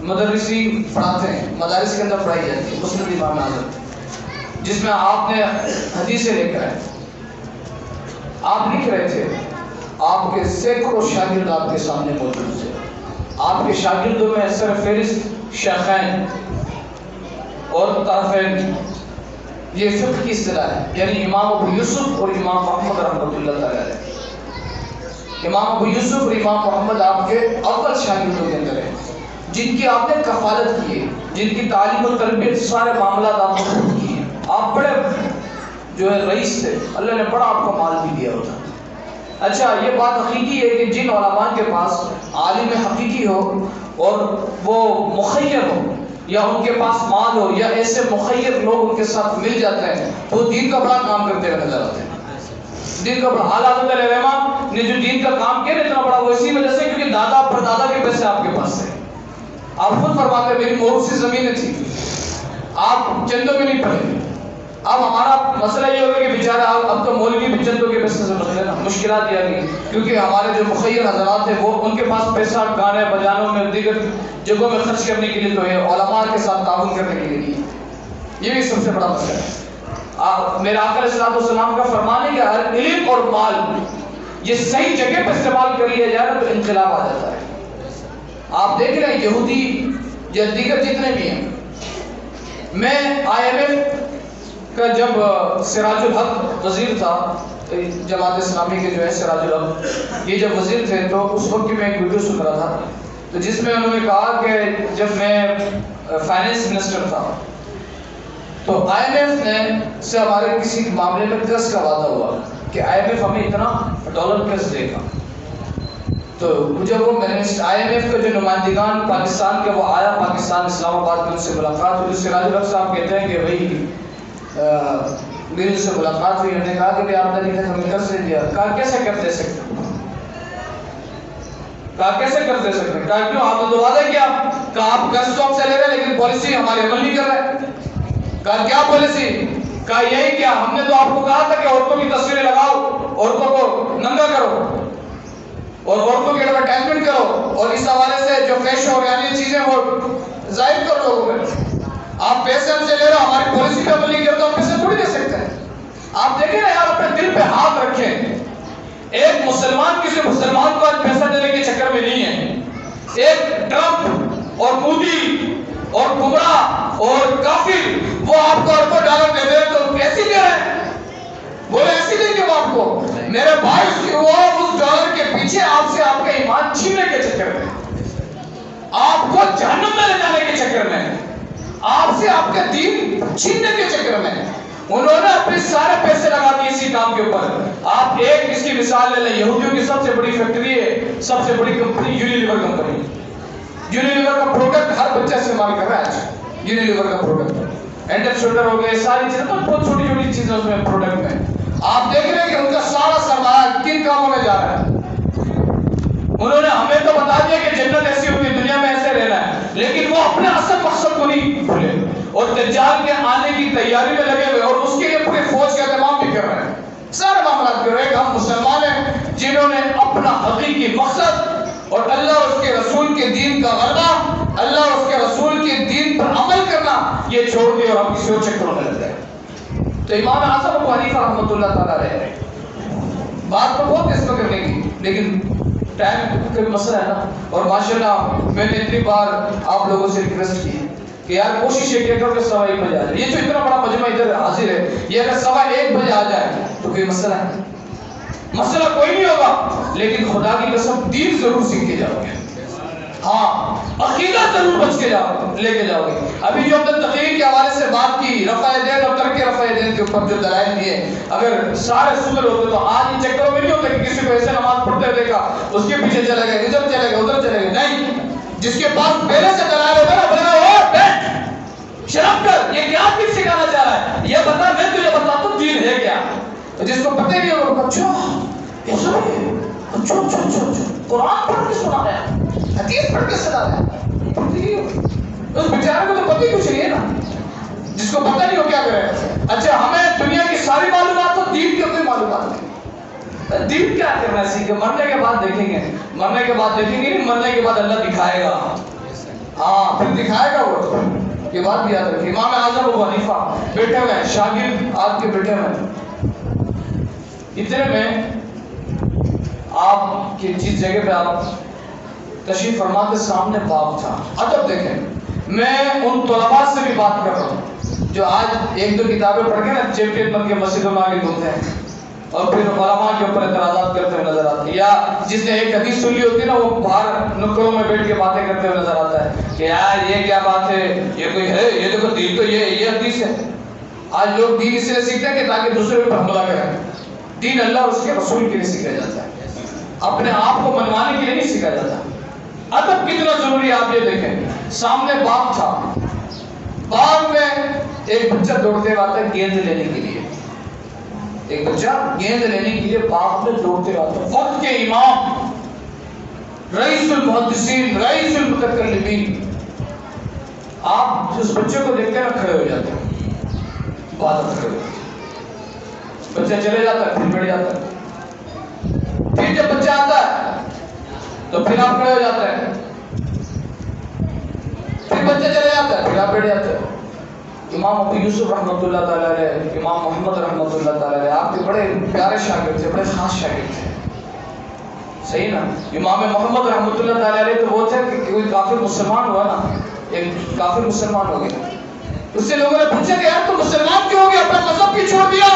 مدرسین پڑھاتے ہیں، مدارس کے اندر پڑھائی جاتی ہے، مسند امام اعظم، جس میں آپ نے حدیثیں لے کر آئے، آپ لکھ رہے تھے، آپ کے سینکڑوں شاگرد آپ کے سامنے موجود تھے، آپ کے شاگردوں میں سر فہرست شیخین اور طرفین، یہ فقہ کی اصطلاح ہے، یعنی امام ابو یوسف اور امام محمد رحمۃ اللہ تعالی علیہ۔ امام ابو یوسف اور امام محمد آپ کے اول شاگردوں کے اندر ہیں، جن کی آپ نے کفالت کی ہے، جن کی تعلیم و تربیت سارے معاملات آپ نے خود کی ہیں۔ آپ بڑے جو ہے رئیس تھے، اللہ نے بڑا آپ کو مال بھی دیا ہوتا۔ اچھا، یہ بات حقیقی ہے کہ جن علماء کے پاس عالم حقیقی ہو اور وہ مخیر ہو، یا ان کے پاس مال ہو، یا ایسے مخیر لوگ ان کے ساتھ مل جاتے ہیں، تو وہ دین کا بڑا کام کرتے ہوئے نظر آتے ہیں۔ دین کا بڑا حالات علیہ الرحمٰ نے جو دین کا کام کیا اتنا بڑا، وہ اسی وجہ سے کیونکہ دادا پردادا کے پیسے آپ کے پاس تھے۔ آپ خود فرماتے ہیں میری موروثی زمینیں تھی، آپ چندوں میں نہیں پڑے۔ اب ہمارا مسئلہ یہ ہوگا کہ بیچارے اب تو مولوی بھی چندوں کے پیسے سے مسئلہ نا مشکلات یہ آ گئی، کیونکہ ہمارے جو مخیر حضرات ہیں وہ ان کے پاس پیسہ گانے بجانوں میں دیگر جگہوں میں خرچ کرنے کے لیے تو ہے، علماء کے ساتھ تعاون کرنے کے لیے نہیں۔ یہ بھی سب سے بڑا مسئلہ ہے۔ میرے آقا علیہ السلام کا فرمان ہے کہ ہر علم اور مال یہ صحیح جگہ پہ استعمال کر لیا جائے نا تو انقلاب آ جاتا ہے۔ آپ دیکھ رہے ہیں یہودی یا دیگر جتنے بھی ہیں، میں IMF کا جب سراج الحق وزیر تھا، جماعت اسلامی کے جو ہے سراج الحق، یہ جب وزیر تھے تو اس وقت میں ایک ویڈیو سن رہا تھا، تو جس میں انہوں نے کہا کہ جب میں فائنینس منسٹر تھا تو IMF نے سے ہمارے کسی معاملے میں قرض کا وعدہ ہوا کہ IMF ہمیں اتنا ڈالر قرض دے گا۔ تو جب وہ IMF کا جو نمائندگان پاکستان کے وہ آیا، پاکستان اسلام آباد میں ان سے ملاقات ہوئی، سراج الحق صاحب کہتے ہیں کہ بھائی میری سے ملاقات ہوئی، انہوں نے کہا کہ بھائی آپ نے ہمیں قرض نہیں دیا۔ کہا کیسے قرض دے سکتے ہیں؟ کہا کیسے قرض دے سکتے ہیں؟ کہا کیوں، آپ نے تو وعدہ کیا، کہا آپ قرض تو ہم سے لے رہے ہیں لیکن پالیسی ہمارے عمل نہیں کر رہے۔ کہا کیا پالیسی؟ کہا یہی کیا، ہم نے تو آپ کو کہا تھا کہ عورتوں کی تصویریں لگاؤ، عورتوں کو ننگا کرو اور عورتوں کی ایڈورٹائزمنٹ کرو، اور اس حوالے سے جو فیشن اور یعنی چیزیں وہ ظاہر کرو لوگوں میں۔ آپ پیسے ہم سے لے رہے ہو، ہماری پالیسی پہ عمل نہیں کرتے، ہم پیسے تھوڑی دے سکتے ہیں۔ آپ دیکھیں نا یار، اپنے دل پہ ہاتھ رکھیں۔ ایک مسلمان کسی مسلمان کو آج پیسہ دینے کے چکر میں نہیں ہے۔ ایک ٹرمپ اور مودی اور گمراہ اور کافر وہ آپ کو اربوں ڈالر دے دے تو کیسی دے رہے ہیں؟ بولے ایسی دیں گے وہ آپ کو؟ میرے بھائی، وہ اس ڈالر کے پیچھے آپ سے آپ کا ایمان چھیننے کے چکر میں، آپ کو جہنم میں لے جانے کے چکر میں، آپ سے آپ کے دین چھیننے کے چکر میں انہوں نے اپنے سارے پیسے لگا دیے اسی کام کے اوپر۔ آپ ایک اس کی مثال لے لیں، یہودیوں کی سب سے بڑی فیکٹری ہے، سب سے بڑی کمپنی یونیلیور کمپنی۔ یونیلیور کا پروڈکٹ ہر بچہ استعمال کر رہا ہے آج۔ یونیلیور کا پروڈکٹ ہینڈ اینڈ شولڈر ہو گئے، ساری چیزیں بہت چھوٹی چھوٹی چیزیں اس میں پروڈکٹ میں آپ دیکھ رہے ہیں کہ ان کا سارا سرمایہ کن کاموں میں جا رہا ہے۔ انہوں نے ہمیں تو بتا دیا کہ جنت ایسی ہوگی، دنیا میں ایسے رہنا ہے، لیکن وہ اپنے اصل مقصد کو نہیں بھولے اور دجال کے آنے کی تیاری میں لگے ہوئے اور اس کے لیے پورے فوج کا اہتمام بھی کر رہے ہیں، سارے معاملات کر رہے ہیں۔ ہم مسلمان ہیں جنہوں نے اپنا حقیقی مقصد اور اللہ اور اس کے رسول کے دین کا غلبہ، اللہ اور اس کے رسول کے دین پر عمل کرنا یہ چھوڑ دیا اور ہم کسی اور چکروں میں لگ گئے۔ تو امام اعظم ابو حنیفہ رحمۃ اللہ تعالیٰ رہے، بات تو بہت اس میں کرنے کی، لیکن ٹائم کا مسئلہ ہے نا۔ اور ماشاءاللہ میں نے اتنی بار آپ لوگوں سے ریکویسٹ کی کہ یار کوشش یہ کیا کرو کہ 1:15 بجے آ جائے۔ یہ جو اتنا بڑا مجمع ادھر حاضر ہے، یہ اگر 1:15 بجے آ جائے تو کوئی مسئلہ ہے؟ مسئلہ کوئی نہیں ہوگا، لیکن خدا کی قسم دین ضرور سیکھ کے جاؤ گے، ہاں عقیدہ ضرور بچ کے جاؤ لے کے جاؤ گے۔ ابھی جو ہم نے تقریر کے حوالے سے بات کی، رفع دین اور ترک رفع دین کے اوپر جو دلائل دیے، اگر سارے سدھر ہوتے تو آج ان چکروں میں نہیں ہوتے کہ کسی کو ایسے نماز پڑھتے دیکھا اس کے پیچھے چلے گئے، ادھر چلے گئے ادھر چلے گئے، نہیں۔ جس کے پاس پہلے سے دلائل ہوگا نا، بولے گا او بیٹھ شرم کر، یہ کیا پھر سکھانا چاہ رہا ہے، یہ بتا، میں تجھے بتاتا ہوں دین ہے کیا۔ تو جس کو پتہ نہیں ہوگا اچھا ایسا ہے، اچھا اچھا اچھا اچھا قرآن پڑھ کے سنا ہے، حدیث پڑھ کے سنا ہے، اس بیچارے کو تو پتہ ہی کچھ نہیں ہے نا، جس کو پتہ نہیں ہو کیا کرے۔ اچھا ہمیں دنیا کی ساری معلومات ہو، دین کی کوئی معلومات نہیں، دین کیا کرنا ہے سیکھے، مرنے کے بعد دیکھیں گے، مرنے کے بعد دیکھیں گے نہیں، مرنے کے بعد اللہ دکھائے گا، ہاں پھر دکھائے گا وہ، یہ بات بھی یاد رکھیے۔ امام اعظم ابو حنیفہ بیٹھے ہوئے ہیں، شاگرد آپ کے بیٹھے ہوئے ہیں، اتنے میں آپ کی جس جگہ پہ آپ تشریف فرما کے سامنے باب تھا، ادب دیکھیں، میں ان طلباء سے بھی بات کر رہا ہوں جو آج ایک دو کتابیں پڑھ کے نا چیمپئن بن کے مسجدوں میں آگے گھومتے ہیں اور پھر علماء کے اوپر اعتراضات کرتے ہوئے نظر آتے ہیں، یا جس نے ایک حدیث سن لی ہوتی ہے نا وہ باہر نکروں میں بیٹھ کے باتیں کرتے ہوئے نظر آتا ہے کہ یار یہ کیا بات ہے، یہ کوئی ہے، یہ دیکھو دین تو یہ حدیث ہے۔ آج لوگ دین اس لیے سیکھتے ہیں کہ تاکہ دوسرے پر حملہ کریں، دین اللہ اور اس کے رسول کے لیے سیکھا جاتا ہے، اپنے آپ کو منوانے کے لیے نہیں سیکھا جاتا۔ ادب کتنا ضروری ہے آپ یہ دیکھیں، سامنے باغ تھا، باغ میں ایک بچہ دوڑتے آتا ہے گیند لینے کے لیے، ایک بچہ گیند لینے کے لیے باغ میں دوڑتے آتا ہے، وقت کے امام، رئیس المحدثین، رئیس المتکلمین، آپ اس بچے کو دیکھ کر کھڑے ہو جاتے ہیں، عبادت کھڑے ہوتے ہیں، بچہ چلے جاتا ہے پھر بیٹھ جاتا ہے، پھر جب بچہ آتا ہے تو پھر آپ کھڑے ہو جاتے ہیں، پھر بچہ چلے جاتا ہے پھر آپ بیٹھ جاتے ہیں۔ امام ابو یوسف رحمۃ اللہ تعالیٰ علیہ، امام محمد رحمۃ اللہ تعالیٰ علیہ، آپ کے بڑے پیارے شاگرد تھے، بڑے خاص شاگرد تھے، صحیح نا۔ امام محمد رحمۃ اللہ تعالیٰ علیہ تو وہ تھے کہ کوئی کافر مسلمان ہوا نا، ایک کافر مسلمان ہو گیا، اس سے لوگوں نے پوچھا کہ یار تو مسلمان کیوں ہو گیا، اپنا مذہب کیوں چھوڑ دیا؟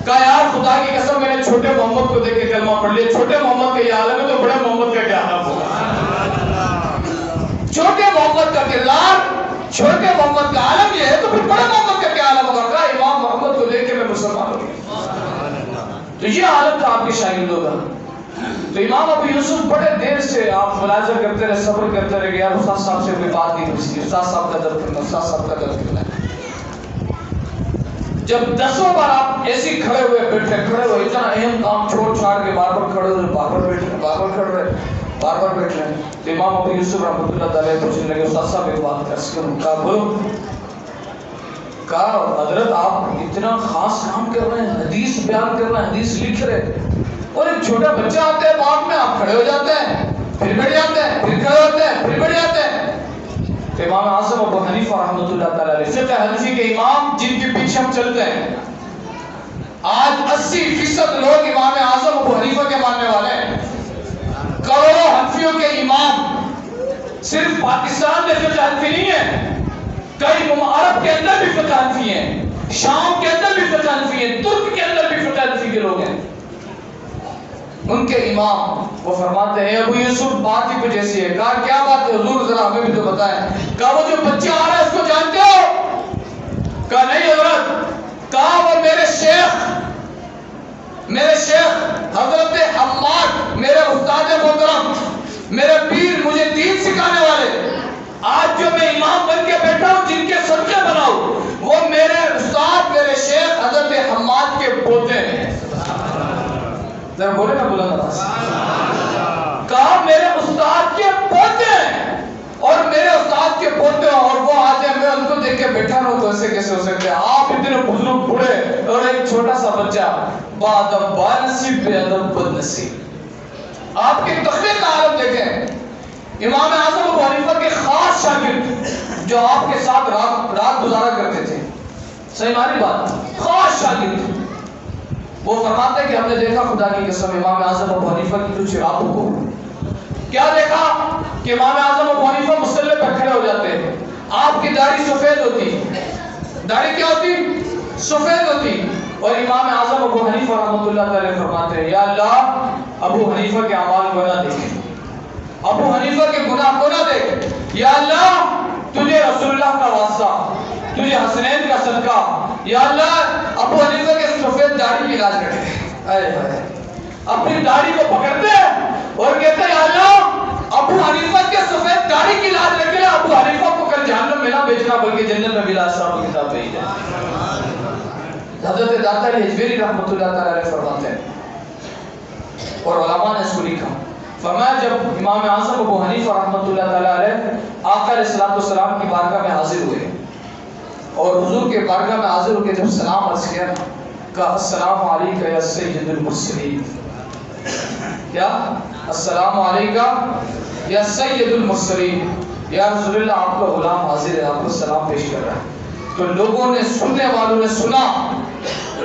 کہا یار خدا کی قسم میں نے چھوٹے محمد کو دیکھ کے کلمہ پڑھ لیا، چھوٹے محمد کا یہ عالم ہے تو بڑے محمد کا کیا عالم ہوگا۔ چھوٹے محمد کا کردار، چھوٹے محمد کا عالم یہ ہے تو پھر بڑے محمد کا کیا عالم ہوگا۔ کہا امام محمد کو دیکھ کے میں مسلمان ہو گیا، تو یہ عالم تھا آپ کے شاگردوں کا۔ تو امام ابو یوسف بڑے دیر سے آپ ملاحظہ کرتے رہے، صبر کرتے رہے کہ یار استاد صاحب سے کوئی بات نہیں پوچھنی، استاد صاحب کا درد کرنا، استاد صاحب کا درد کرنا۔ جب 10 بار آپ ایسے کھڑے ہوئے بیٹھے، کھڑے ہوئے اتنا اہم کام چھوڑ چھاڑ کے بار بار کھڑے ہوئے، بار بار بیٹھ رہے، بار بار کھڑ رہے، بار بار بیٹھ رہے، تو امام ابو یوسف رحمۃ اللہ تعالیٰ پوچھنے لگے استاد صاحب ایک بات کہا بولو۔ کہا حضرت آپ اتنا خاص کام کر رہے ہیں، حدیث بیان کر رہے ہیں، حدیث لکھ رہے، اور ایک چھوٹا بچہ آتا ہے باغ میں، آپ کھڑے ہو جاتے ہیں پھر بیٹھ جاتے ہیں، پھر کھڑے ہوتے ہیں پھر بیٹھ جاتے ہیں۔ تو امام اعظم ابو حنیفہ رحمۃ اللہ تعالیٰ علیہ، فقہ حنفی کے امام جن کے پیچھے ہم چلتے ہیں، آج 80% لوگ امام اعظم ابو حنیفہ کے ماننے والے ہیں، کروڑوں حنفیوں کے امام، صرف پاکستان میں فقہ حنفی نہیں ہے، کئی عرب کے اندر بھی فقہ حنفی ہیں، شام کے اندر بھی فقہ حنفی ہیں، ترک کے اندر بھی فقہ حنفی کے لوگ ہیں۔ ان کے امام وہ فرماتے ہیں ابو یوسف بات ہی کچھ ایسی ہے. کہا کیا بات ہے حضور ذرا ہمیں بھی تو بتائیں. کہا وہ جو بچہ آ رہا ہے اس کو جانتے ہو؟ کہا نہیں حضرت. کہا وہ میرے شیخ حضرت حماد میرے استاد محترم میرے پیر مجھے دین سکھانے والے آج جو میں امام بن کے بیٹھا ہوں جن کے صدقے بناؤں وہ میرے استاد میرے شیخ حضرت حماد کے پوتے ہیں. ذرا بولے نا بلند آواز. کہا میرے استاد کے پوتے ہیں اور میرے استاد کے پوتے ہیں اور وہ آج میں ان کو دیکھ کے بیٹھا رہا ہوں تو ایسے کیسے ہو سکتے ہیں؟ آپ اتنے بزرگ بوڑھے اور ایک چھوٹا سا بچہ بادب با نصیب بے ادب بد نصیب. آپ کی تخلیق کا عالم دیکھیں. امام اعظم ابو حنیفہ کے خاص شاگرد جو آپ کے ساتھ رات گزارا کرتے تھے. صحیح معنی بات. خاص شاگرد وہ فرماتے ہیں کہ ہم نے دیکھا خدا کی قسم امام اعظم ابو حنیفہ کی کچھ راتوں کو کیا دیکھا کہ امام اعظم ابو حنیفہ مصلی پہ کھڑے ہو جاتے ہیں. آپ کی داڑھی سفید ہوتی. داڑھی کیا ہوتی؟ سفید ہوتی. اور امام اعظم ابو حنیفہ رحمۃ اللہ تعالی فرماتے ہیں یا اللہ ابو حنیفہ کے اعمال کو نہ دیکھ ابو حنیفہ کے گناہ کو نہ دیکھ. یا اللہ تجھے رسول اللہ کا واسطہ تجھے حسنین کا صدقہ یا اللہ ابو حنیفہ کے سفید داڑھی کی علاج رکھے. اپنی داڑھی کو پکڑتے اور کہتے یا اللہ ابو حنیفہ کے سفید داڑھی کی علاج رکھے. ابو حنیفہ کو کل جہنم میں نہ بیچنا بلکہ جنت میں ملا صاحب کی کتاب بھیج دے. حضرت داتا علی حجویری رحمۃ اللہ تعالی علیہ فرماتے ہیں اور علماء نے اس کو لکھا فرمایا جب امام اعظم ابو حنیفہ رحمۃ اللہ تعالی علیہ آقا علیہ الصلوۃ والسلام کی بارگاہ میں حاضر ہوئے اور حضور کے بارگاہ میں حاضر ہو کے جب سلام عرض کیا کہا السلام علیکم یا سید المرسلین. کیا السلام علیکم یا سید المرسلین. یا رسول اللہ آپ کا غلام حاضر ہے آپ کو سلام پیش کر رہا ہے. تو لوگوں نے سننے والوں نے سنا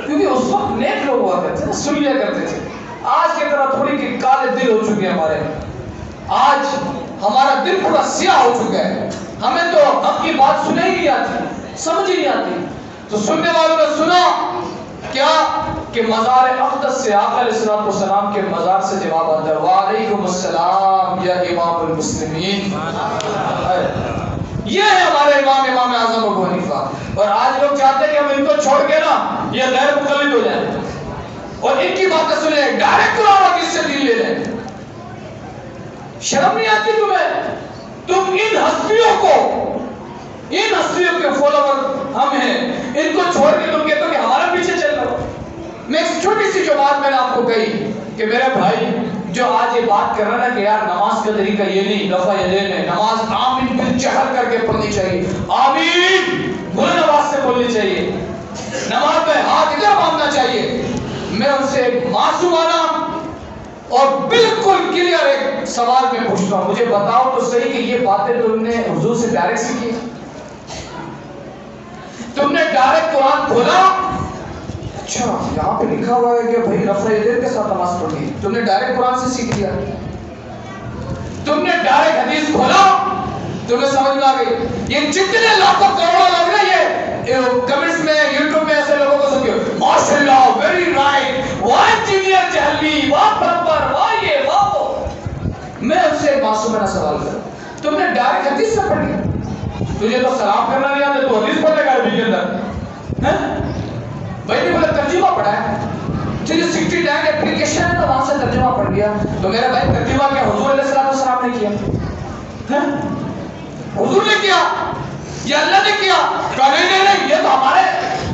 کیونکہ اس وقت نیک لوگ ہوا کرتے تھے سن لیا کرتے تھے. آج کی طرح تھوڑی کہ کالے دل ہو چکے ہیں ہمارے. آج ہمارا دل پورا سیاہ ہو چکا ہے. ہمیں تو حق کی بات سنے ہی نہیں آتی سمجھ ہی نہیں آتی. تو سننے والوں نے سنا کیا کہ مزار اقدس سے آقا علیہ الصلوۃ والسلام کے مزار سے جواب آتا ہے وعلیکم السلام یا امام المسلمین. یہ ہے ہمارے امام اعظم ابو حنیفہ. اور آج لوگ چاہتے ہیں کہ ہم ان کو چھوڑ کے نا یہ غیر مقلد ہو جائیں اور ان کی باتیں سنیں ڈائریکٹ قرآن حدیث سے دین لے لیں. شرم نہیں آتی تمہیں؟ تم ان ہستیوں کے فالوور ہم ہیں ان کو چھوڑ کے تم کہتے ہو کہ ہمارے پیچھے چل رہا ہو. میں ایک چھوٹی سی جو بات میں نے آپ کو کہی کہ میرے بھائی جو آج یہ بات کر رہا ہے کہ یار نماز کا طریقہ یہ نہیں رفع یدین ہے. نماز آمین بالجہر کر کے پڑھنی چاہیے. آمین بلند آواز سے بولنی چاہیے. نماز میں ہاتھ ادھر مانگنا چاہیے. میں ان سے ایک معصومانہ اور بالکل کلیئر ایک سوال میں پوچھتا ہوں مجھے بتاؤ تو صحیح کہ یہ باتیں تم نے حضور سے ڈائریکٹ سیکھی؟ تم نے ڈائریکٹ قرآن کھولا اچھا یہاں پہ لکھا ہوا ہے کہ بھائی رفع یدین کے ساتھ نماز پڑھی تم نے ڈائریکٹ قرآن سے سیکھ لیا. تم نے ڈائریکٹ حدیث کھولا تمہیں سمجھ میں آ گئی. یہ جتنے لاکھوں کروڑوں لوگ نا یہ کمنٹس میں یوٹیوب میں ایسے لوگوں کو سنتے ہو ماشاءاللہ ویری رائٹ واہ انجینئر جہلی واہ برابر واہ یہ واہ وہ. میں ان سے معصومانہ سوال کروں تم نے ڈائریکٹ حدیث سے پڑھی؟ تجھے تو سلام کرنا نہیں آتا تو حدیث پڑھنے کا عربی کے اندر بھائی نے بولا ترجمہ پڑھا ہے تجھے 69 اپلیکیشن ہے تو وہاں سے ترجمہ پڑھ گیا. تو میرا بھائی ترجمہ کیا حضور علیہ السلام نے کیا؟ حضور نے کیا یا اللہ نے کیا؟ کہا نہیں یہ تو ہمارے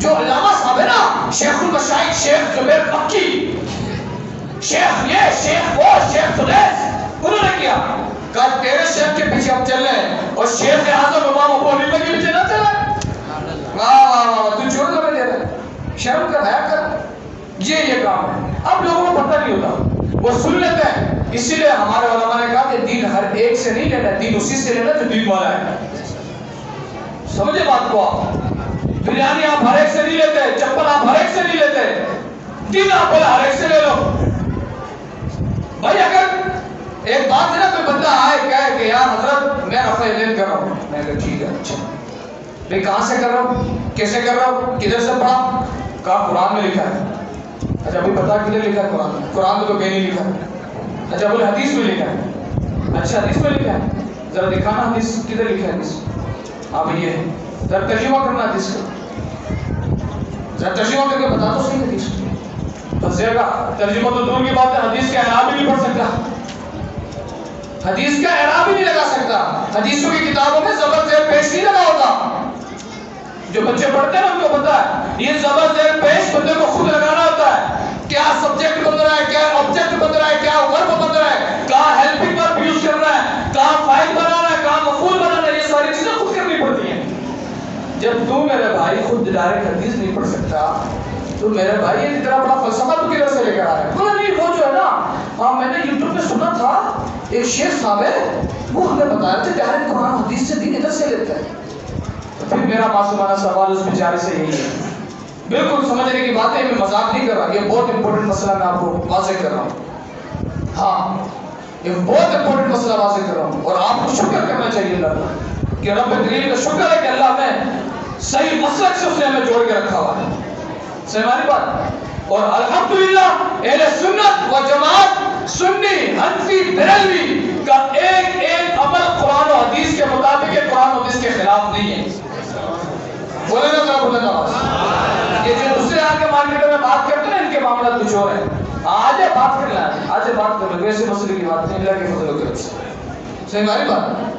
جو علامہ صاحب ہے نا شیخ المشائخ شیخ زبیر مکی شیخ یہ شیخ وہ شیخ سدیس انہوں نے کیا. کہا تیرے شیخ کے پیچھے ہم چل رہے ہیں اور شیخ اعظم امام ابو حنیفہ کے پیچھے نہ چلے. واہ تو چھوڑ کر دے رہا شرم کر حیا کر. یہ کام ہے. اب لوگوں کو پتہ نہیں ہوتا وہ سن لیتے ہیں. اسی لیے ہمارے علماء نے کہا کہ دین ہر ایک سے نہیں لینا دین اسی سے لینا جو دین والا ہے. سمجھے بات کو آپ؟ بریانی آپ ہر ایک سے نہیں لیتے چپل آپ ہر ایک سے نہیں لیتے دین آپ ہر ایک سے لے لو. بھائی اگر ایک بات ہے نا کوئی بندہ آئے کہے کہ یار حضرت میں رفع یدین کر رہا ہوں میں کہا ٹھیک ہے اچھا بھائی کہاں سے کر رہا ہوں کیسے کر رہا ہوں کدھر سے پڑھا؟ کہا قرآن میں لکھا ہے. اچھا ابھی بتا کدھر لکھا ہے قرآن میں؟ قرآن میں تو کہیں نہیں لکھا ہے. اچھا بولے حدیث میں لکھا ہے. اچھا حدیث میں لکھا ہے, ذرا دکھانا حدیث کدھر لکھا ہے حدیث. ہاں بھئی یہ ہے, ذرا ترجمہ کرنا حدیث کا, ذرا ترجمہ کر کے بتا تو صحیح حدیث. بس یہ گا ترجمہ تو دور کی بات ہے, حدیث کا اعراب بھی نہیں پڑھ سکتا, حدیث کا اعراب بھی نہیں لگا سکتا. حدیثوں کی کتابوں میں زبر زیر پیش نہیں لگا ہوتا. جو بچے پڑھتے ہیں نا ان کو پتا ہے یہ زبر زیر پیش بندے کو خود لگانا ہوتا ہے. کیا سبجیکٹ بن رہا ہے, کیا آبجیکٹ بن رہا ہے, کیا ورب بن رہا ہے, کہاں ہیلپنگ ورب یوز کر رہا ہے, کہاں فاعل بنا رہا ہے, کہاں مفعول بنا رہا ہے, یہ ساری چیزیں خود کرنی پڑتی ہیں. جب تو میرے بھائی خود ڈائریکٹ حدیث نہیں پڑھ سکتا تو میرے بھائی یہ اتنا بڑا فلسفہ تو کدھر سے لے کر آ رہا ہے؟ بولا نہیں وہ جو ہے نا, ہاں میں نے یوٹیوب پہ سنا تھا ایک شیخ صاحب ہے وہ ہمیں بتا رہے تھے ڈائریکٹ قرآن حدیث سے دین ادھر سے لیتے ہیں. پھر میرا معصومانہ سوال اس بیچارے سے یہی ہے, بالکل سمجھنے کی بات ہے, میں مذاق نہیں کر رہا, یہ بہت امپورٹنٹ مسئلہ میں آپ کو واضح کر رہا ہوں. ہاں یہ بہت امپورٹنٹ مسئلہ واضح کر رہا ہوں, اور آپ کو شکر کرنا چاہیے اللہ کا کہ رب کریم کا شکر ہے کہ اللہ میں صحیح مسلک سے اس نے ہمیں جوڑ کے رکھا ہوا ہے. صحیح ہماری بات. اور الحمدللہ اہل سنت و جماعت سنی حنفی بریلوی کا ایک ایک عمل قرآن و حدیث کے مطابق ہے, قرآن و حدیث کے خلاف نہیں ہے. بولے نا ذرا بولے نا. یہ جو دوسرے آ کے مارکیٹ میں بات کرتے ہیں ان کے معاملات کچھ اور ہیں. آج بات کر لیں, آج بات کر لیں, ویسے مسئلے کی بات نہیں, اللہ کے فضل و کرم سے. صحیح ہماری بات.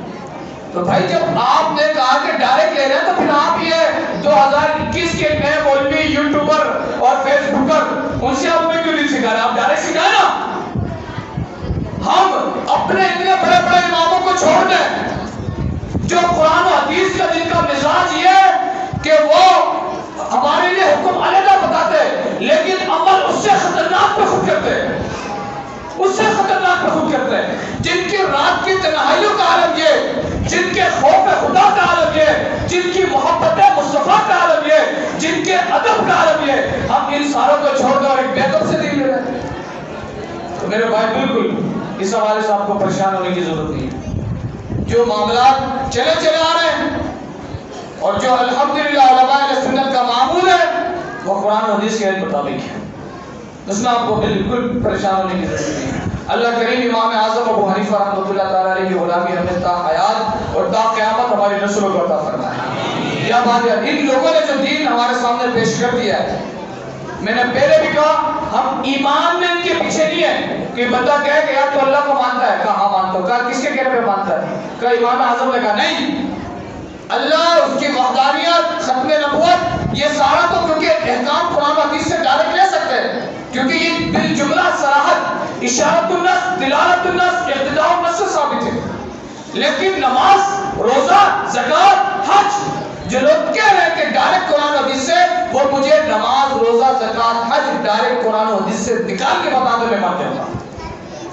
تو بھائی جب آپ نے کہا کہ ڈائریکٹ لے رہے ہیں تو پھر آپ یہ 2021 کے نئے مولوی یوٹیوبر اور فیس بکر ان سے آپ میں کیوں نہیں سکھا رہے؟ آپ ڈائریکٹ سکھائیں نا. ہم اپنے اتنے بڑے بڑے اماموں کو چھوڑ دیں جو قرآن و حدیث کا جن کا مزاج یہ ہے کہ وہ ہمارے لیے حکم علیحدہ بتاتے لیکن عمل اس سے خطرناک پہ خود کرتے ہیں, اس سے خطرناک پہ خود کرتے ہیں, جن کی رات کی تنہائیوں کا عالم یہ, جن کے خوف خدا کا عالم یہ, جن کی محبت مصطفیٰ کا عالم یہ, جن کے ادب کا عالم یہ, ہم ان ساروں کو چھوڑ کر ایک بیدب سے دین لے رہے ہیں. تو میرے بھائی بالکل اس حوالے سے آپ کو پریشان ہونے کی ضرورت نہیں ہے. جو معاملات چلے چلے آ رہے ہیں اور جو الحمدللہ علماء اہل سنت کا معمول ہے وہ قرآن و حدیث کے مطابق ہے, اس میں آپ کو بالکل پریشان ہونے کی ضرورت نہیں ہے. اللہ کریم امام اعظم ابو حنیفہ رحمۃ اللہ تعالیٰ علیہ کی غلامی ہمیں تا حیات اور تا قیامت ہماری نسلوں کو عطا فرمائے. کیا بات ہے, ان لوگوں نے جو دین ہمارے سامنے پیش کر دیا ہے, میں نے پہلے بھی کہا ہم ایمان میں ان کے پیچھے نہیں ہیں کہ بندہ کہے کہ یار تو اللہ کو مانتا ہے, کہا ہاں مانتا ہوں, کہا کس کے کہنے پہ مانتا ہے, کہا امام اعظم نے کہا نہیں, اللہ اس کی وحدانیت ختم نبوت یہ سارا تو کیونکہ احکام قرآن و حدیث سے ڈائریکٹ لے سکتے ہیں کیونکہ یہ بالجملہ صراحت اشارت النص دلالت النص اقتداء النص سے ثابت ہے. لیکن نماز روزہ زکوٰۃ حج جو لوگ کہہ رہے ہیں کہ ڈائریکٹ قرآن و حدیث سے, وہ مجھے نماز روزہ زکوٰۃ حج ڈائریکٹ قرآن و حدیث سے نکال کے بتا دو, میں مان جاؤں گا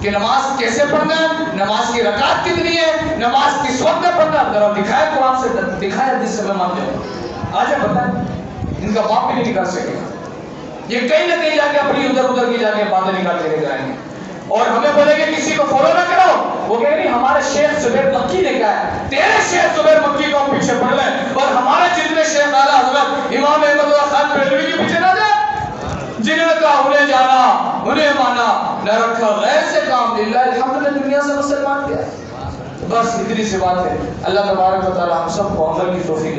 کہ نماز کیسے پڑھنا ہے, نماز کی رکعت کتنی ہے, نماز کس وقت میں پڑھنا ہے, ذرا دکھائے قرآن سے, دکھائے حدیث سے, میں مان جاؤں. آج بتائیں, ان کا باپ بھی نہیں نکال سکے گا. یہ کہیں نہ کہیں جا کے اپنی ادھر کی جا کے باتیں نکال کے لے جائیں گے اور ہمیں بولے گے کسی کو فالو نہ کرو. وہ کہے نہیں ہمارے شیخ زبیر مکی نے کہا ہے, تیرے شیخ زبیر مکی کو ہم پیچھے پڑھ لیں اور ہمارے جن میں شیخ اعلیٰ حضرت امام احمد اللہ خان بریلوی کے پیچھے نہ جائیں, جنہوں نے کہا انہیں جانا انہیں مانا نہ رکھا غیر سے کام, للہ الحمد نے دنیا سے مسلمان کیا. بس اتنی سی بات ہے. اللہ تبارک و تعالی ہم سب کو عمل کی توفیق